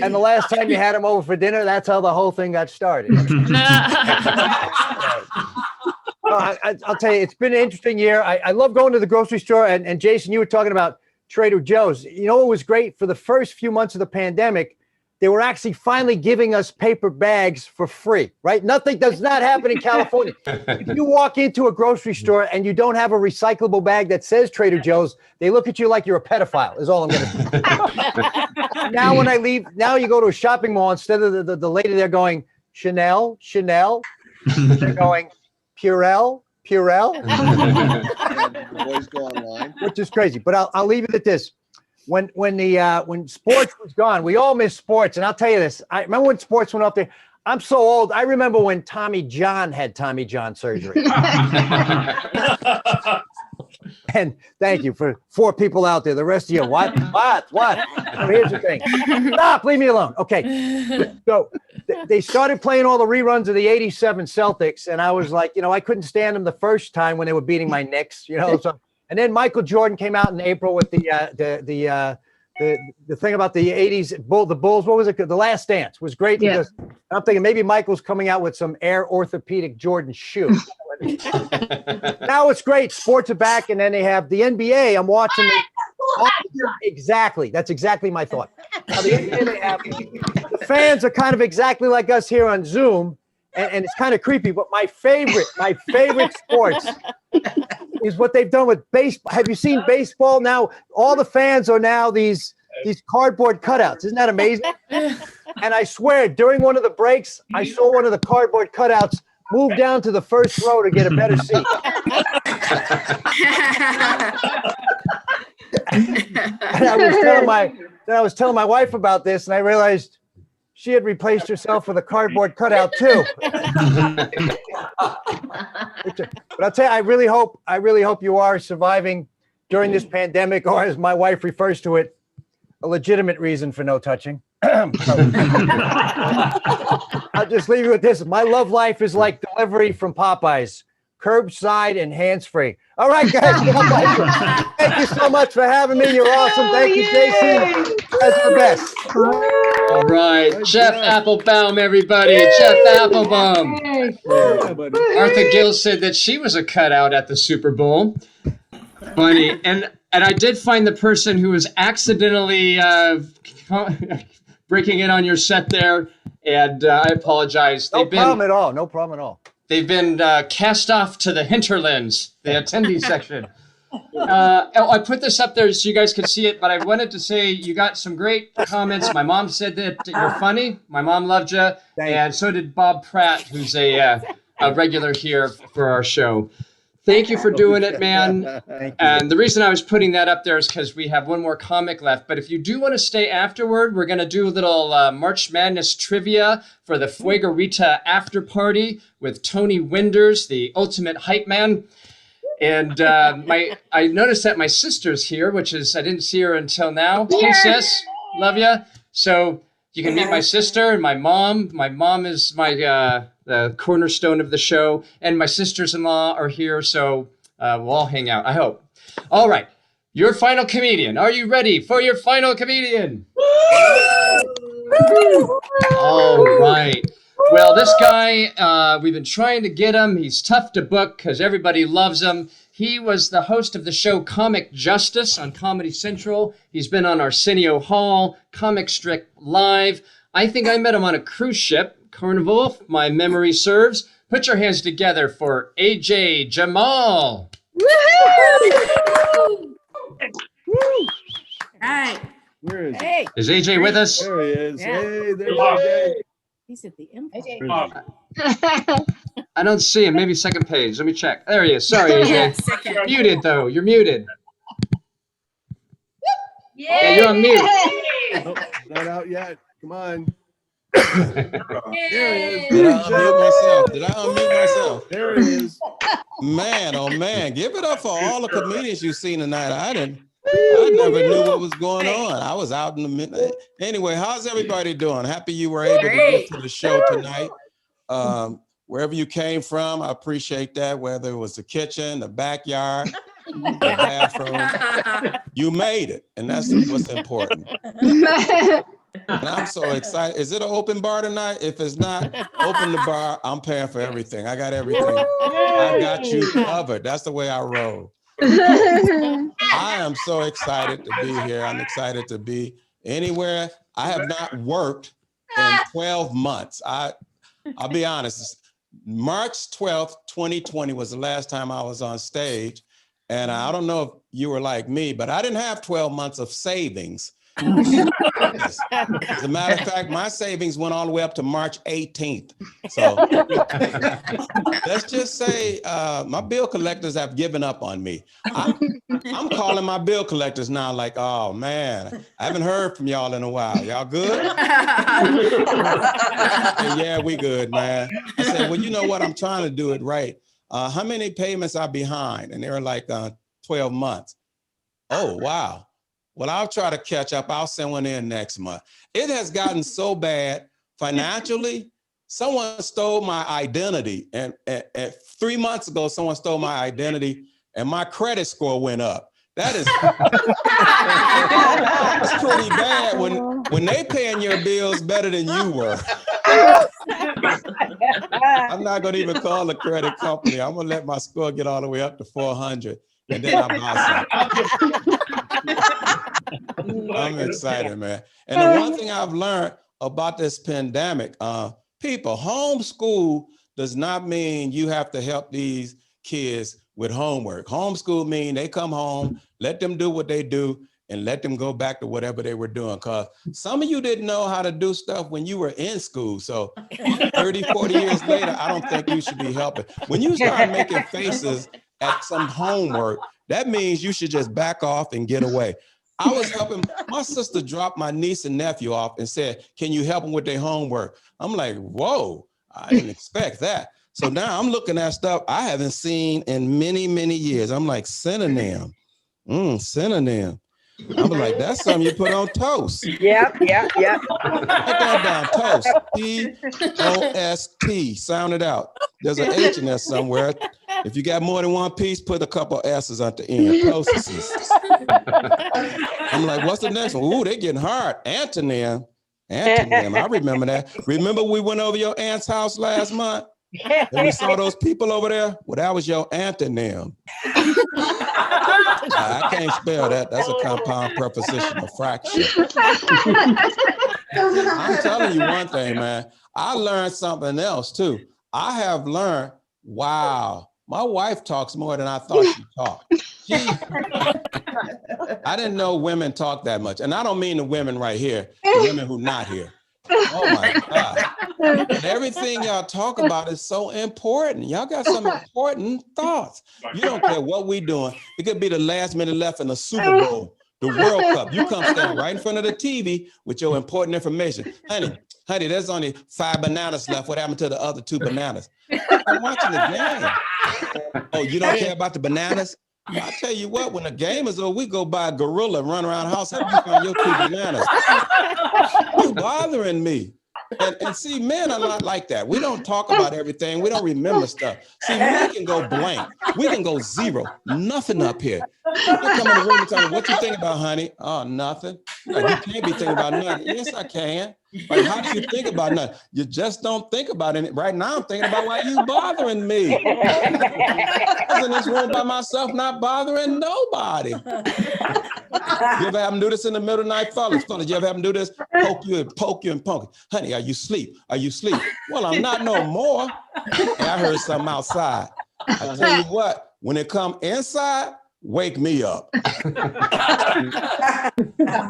And the last time you had him over for dinner, that's how the whole thing got started. I'll tell you, it's been an interesting year. I love going to the grocery store. And Jason, you were talking about Trader Joe's. You know, it was great for the first few months of the pandemic. They were actually finally giving us paper bags for free, right? Nothing does not happen in California. If you walk into a grocery store and you don't have a recyclable bag that says Trader Joe's, they look at you like you're a pedophile, is all I'm going to say. Now when I leave, now you go to a shopping mall, instead of the lady there going, Chanel, they're going, Purell. The boys go online. Which is crazy, but I'll leave it at this. When sports was gone, we all missed sports. And I'll tell you this, I remember when sports went up there. I'm so old. I remember when Tommy John had Tommy John surgery. And thank you for 4 people out there. The rest of you, what? So here's the thing. Stop, leave me alone. Okay. So they started playing all the reruns of the '87 Celtics. And I was like, you know, I couldn't stand them the first time when they were beating my Knicks, you know, so. And then Michael Jordan came out in April with the thing about the '80s the Bulls. What was it? The Last Dance was great because I'm thinking maybe Michael's coming out with some Air Orthopedic Jordan shoe. Now it's great. Sports are back, and then they have the NBA. I'm watching exactly. That's exactly my thought. Now the NBA, they have the fans are kind of exactly like us here on Zoom. and it's kind of creepy, but my favorite sports is what they've done with baseball. Have you seen baseball now? All the fans are now these cardboard cutouts. Isn't that amazing? And I swear, during one of the breaks, I saw one of the cardboard cutouts move down to the first row to get a better seat. And I was telling my wife about this, and I realized she had replaced herself with a cardboard cutout too. But I'll tell you, I really hope you are surviving during this pandemic, or as my wife refers to it, a legitimate reason for no touching. I'll just leave you with this. My love life is like delivery from Popeyes, curbside and hands-free. All right, guys. Thank you so much for having me. You're awesome. Thank you, Jason. You guys are the best. All right, Jeff Applebaum, everybody. Jeff Applebaum. Martha Gill said that she was a cutout at the Super Bowl. Funny. And I did find the person who was accidentally breaking in on your set there, and I apologize. No problem at all. No problem at all. They've been cast off to the hinterlands, the attendee section. I put this up there so you guys could see it, but I wanted to say you got some great comments. My mom said that you're funny. My mom loved you, and so did Bob Pratt, who's a regular here for our show. Thank you for doing it, man. And the reason I was putting that up there is because we have one more comic left. But if you do want to stay afterward, we're going to do a little March Madness trivia for the Fuego Rita after party with Tony Winders, the ultimate hype man. And I noticed that my sister's here, which is, I didn't see her until now. Hey, sis, love ya. So you can meet my sister and my mom. My mom is the cornerstone of the show, and my sisters-in-law are here, so we'll all hang out, I hope. All right, your final comedian. Are you ready for your final comedian? All right. Well, this guy, we've been trying to get him. He's tough to book because everybody loves him. He was the host of the show Comic Justice on Comedy Central. He's been on Arsenio Hall, Comic Strip Live. I think I met him on a cruise ship, Carnival, if my memory serves. Put your hands together for AJ Jamal. Woo-hoo! Woo! Right. Where is Hey. Is AJ with us? There he is. Yeah. Hey, there's AJ. He's at the Empire. I don't see him. Maybe second page. Let me check. There he is. Sorry, AJ. Second. You're muted, though. You're muted. Yeah, you're on mute. Oh, not out yet. Come on. There he is. Did I unmute myself? Did I unmute myself? There he is. Man, oh man, give it up for all the comedians you've seen tonight. I never knew what was going on. I was out in the midnight. Anyway, how's everybody doing? Happy you were able to get to the show tonight. Wherever you came from, I appreciate that. Whether it was the kitchen, the backyard, the bathroom, you made it, and that's what's important. And I'm so excited. Is it an open bar tonight? If it's not, open the bar. I'm paying for everything. I got everything. I got you covered. That's the way I roll. I am so excited to be here. I'm excited to be anywhere. I have not worked in 12 months. I'll be honest. March 12th, 2020 was the last time I was on stage. And I don't know if you were like me, but I didn't have 12 months of savings. As a matter of fact, my savings went all the way up to March 18th. So let's just say my bill collectors have given up on me. I'm calling my bill collectors now like, oh man, I haven't heard from y'all in a while. Y'all good? Yeah, we good, man. I said, well, you know what? I'm trying to do it right. How many payments are behind? And they were like 12 months. Oh, wow. Well, I'll try to catch up. I'll send one in next month. It has gotten so bad financially. Someone stole my identity. And 3 months ago, someone stole my identity and my credit score went up. That is that's pretty bad when they paying your bills better than you were. I'm not going to even call the credit company. I'm going to let my score get all the way up to 400 and then I'll buy something. I'm excited, man. And the one thing I've learned about this pandemic, People, homeschool does not mean you have to help these kids with homework. Homeschool mean they come home, let them do what they do, and let them go back to whatever they were doing. Because some of you didn't know how to do stuff when you were in school. So 30, 40 years later, I don't think you should be helping. When you start making faces at some homework, that means you should just back off and get away. I was helping, my sister dropped my niece and nephew off and said, can you help them with their homework? I'm like, whoa, I didn't expect that. So now I'm looking at stuff I haven't seen in many, many years. I'm like, synonym, synonym. I was like, that's something you put on toast. Yep. Write that down, toast, T-O-S-T, sound it out. There's an H in there somewhere. If you got more than one piece, put a couple of S's at the end, toasts. I'm like, what's the next one? Ooh, they're getting hard. Antonym, I remember that. Remember we went over your aunt's house last month? And we saw those people over there? Well, that was your antonym. I can't spell that. That's a compound prepositional fraction. I'm telling you one thing, man. I learned something else too. I have learned, wow, my wife talks more than I thought she talked. I didn't know women talk that much. And I don't mean the women right here, the women who not here. Oh my God. And everything y'all talk about is so important. Y'all got some important thoughts. You don't care what we doing. It could be the last minute left in the Super Bowl, the World Cup. You come stand right in front of the TV with your important information. Honey, there's only 5 bananas left. What happened to the other 2 bananas? I'm watching the game. Oh, you don't care about the bananas? I tell you what, when the game is over, we go buy a gorilla and run around the house. How you find your 2 bananas? You bothering me. And see, men are not like that. We don't talk about everything. We don't remember stuff. See, we can go blank. We can go zero. Nothing up here. You come in the room and tell me, what you think about, honey? Oh, nothing. Like, you can't be thinking about nothing. Yes, I can. Like, how do you think about nothing? You just don't think about it. Right now, I'm thinking about why you bothering me. I was in this room by myself, not bothering nobody. You ever have them do this in the middle of the night? Fellas, you ever have them do this? Poke you and poke you and poke you. Honey, are you asleep? Are you asleep? Well, I'm not no more. And I heard something outside. I tell you what, when it come inside, wake me up.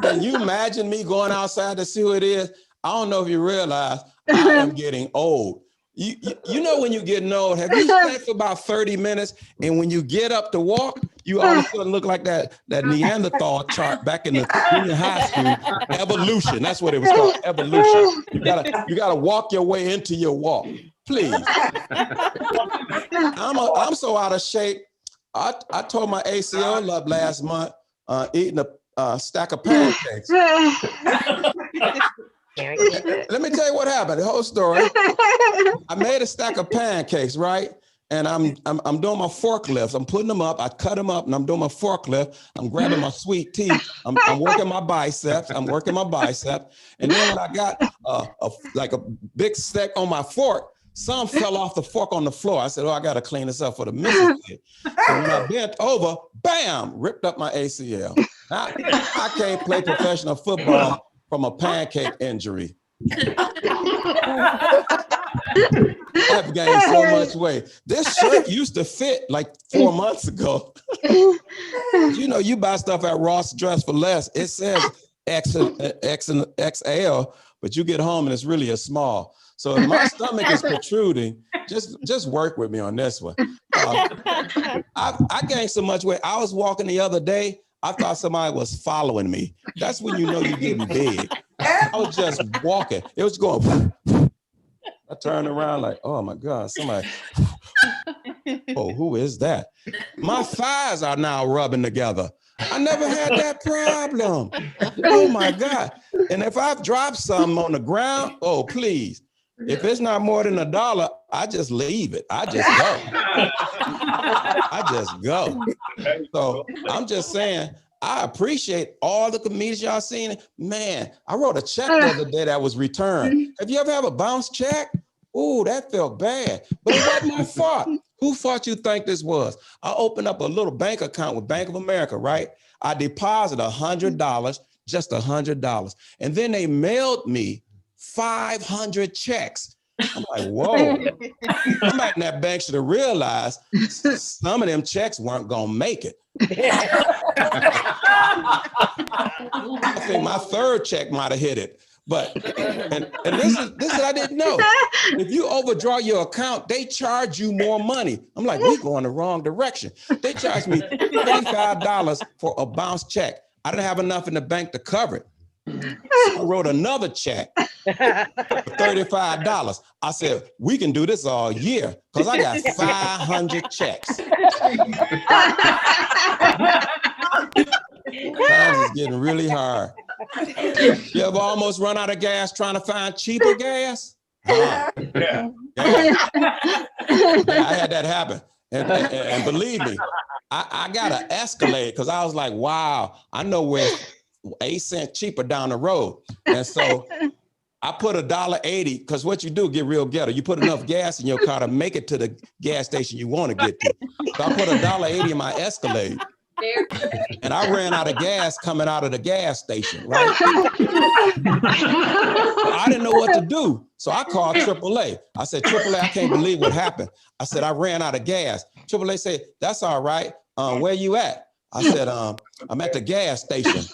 Can you imagine me going outside to see who it is? I don't know if you realize I am getting old. You know when you're getting old, have you slept for about 30 minutes and when you get up to walk, you all of a sudden look like that Neanderthal chart back in the junior high school, evolution. That's what it was called, evolution. You gotta walk your way into your walk, please. I'm so out of shape. I tore my ACL up last month eating a stack of pancakes. Let me tell you what happened. The whole story. I made a stack of pancakes, right? And I'm doing my forklifts. I'm putting them up. I cut them up, and I'm doing my forklift. I'm grabbing my sweet tea. I'm working my biceps. And then when I got like a big stack on my fork, some fell off the fork on the floor. I said, oh, I got to clean this up for the missus kid. So when I bent over, bam, ripped up my ACL. I can't play professional football from a pancake injury. I've gained so much weight. This shirt used to fit like 4 months ago. You know, you buy stuff at Ross Dress for Less. It says XL, but you get home and it's really a small. So if my stomach is protruding, just work with me on this one. I gained so much weight. I was walking the other day. I thought somebody was following me. That's when you know you're getting big. I was just walking. It was going. I turned around like, oh my God, somebody. Oh, who is that? My thighs are now rubbing together. I never had that problem. Oh my God. And if I've dropped something on the ground, oh, please. If it's not more than $1, I just leave it. I just go. So I'm just saying, I appreciate all the comedians y'all seen. Man, I wrote a check the other day that was returned. Have you ever had a bounce check? Ooh, that felt bad. But it wasn't my fault. Who thought you think this was? I opened up a little bank account with Bank of America, right? I deposited $100, just $100. And then they mailed me 500 checks. I'm like, whoa. Somebody in that bank should have realized some of them checks weren't gonna make it. I think my third check might have hit it. But and this is I didn't know. If you overdraw your account, they charge you more money. I'm like, we going the wrong direction. They charged me $35 for a bounce check. I didn't have enough in the bank to cover it. So I wrote another check for $35. I said, we can do this all year because I got 500 checks. Times is getting really hard. You ever almost run out of gas trying to find cheaper gas? Yeah. I had that happen. And believe me, I got an Escalade because I was like, wow, I know where 8 cents cheaper down the road. And so I put $1.80 because what you do, get real ghetto. You put enough gas in your car to make it to the gas station you want to get to. So I put $1.80 in my Escalade. And I ran out of gas coming out of the gas station, right? I didn't know what to do. So I called AAA. I said, AAA, I can't believe what happened. I said, I ran out of gas. AAA said, that's all right. Where you at? I said, I'm at the gas station.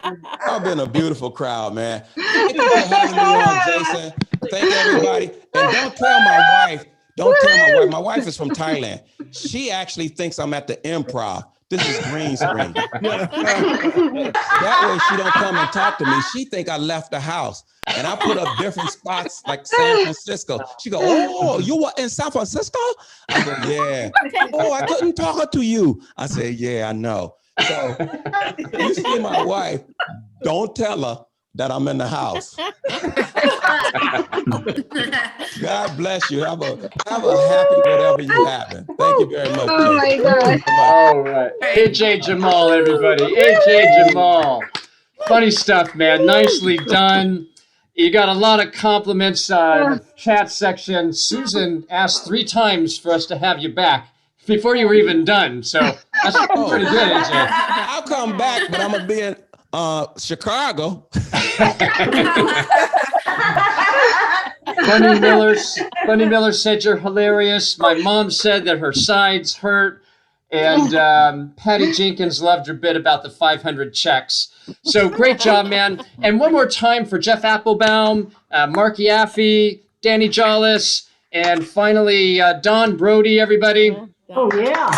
I've been a beautiful crowd, man. Thank you for having me on, Jason. Thank everybody. And don't tell my wife. Don't tell my wife. My wife is from Thailand. She actually thinks I'm at the Improv. This is green screen. That way she don't come and talk to me. She think I left the house. And I put up different spots like San Francisco. She go, oh, you were in San Francisco? I go, yeah. Oh, I couldn't talk to you. I said, yeah, I know. So you see my wife, don't tell her that I'm in the house. God bless you. Have a happy whatever you having. Thank you very much. Oh my God. All right. AJ Jamal, everybody. AJ Jamal. Funny stuff, man. Nicely done. You got a lot of compliments in the chat section. Susan asked 3 times for us to have you back before you were even done. So that's pretty good, AJ. I'll come back, but I'm going to be in Chicago. Bunny Miller said you're hilarious. My mom said that her sides hurt. And Patty Jenkins loved your bit about the 500 checks. So great job, man. And one more time for Jeff Applebaum, Marc Yaffee, Danny Jolles, and finally Don Brodey, everybody. Oh, yeah.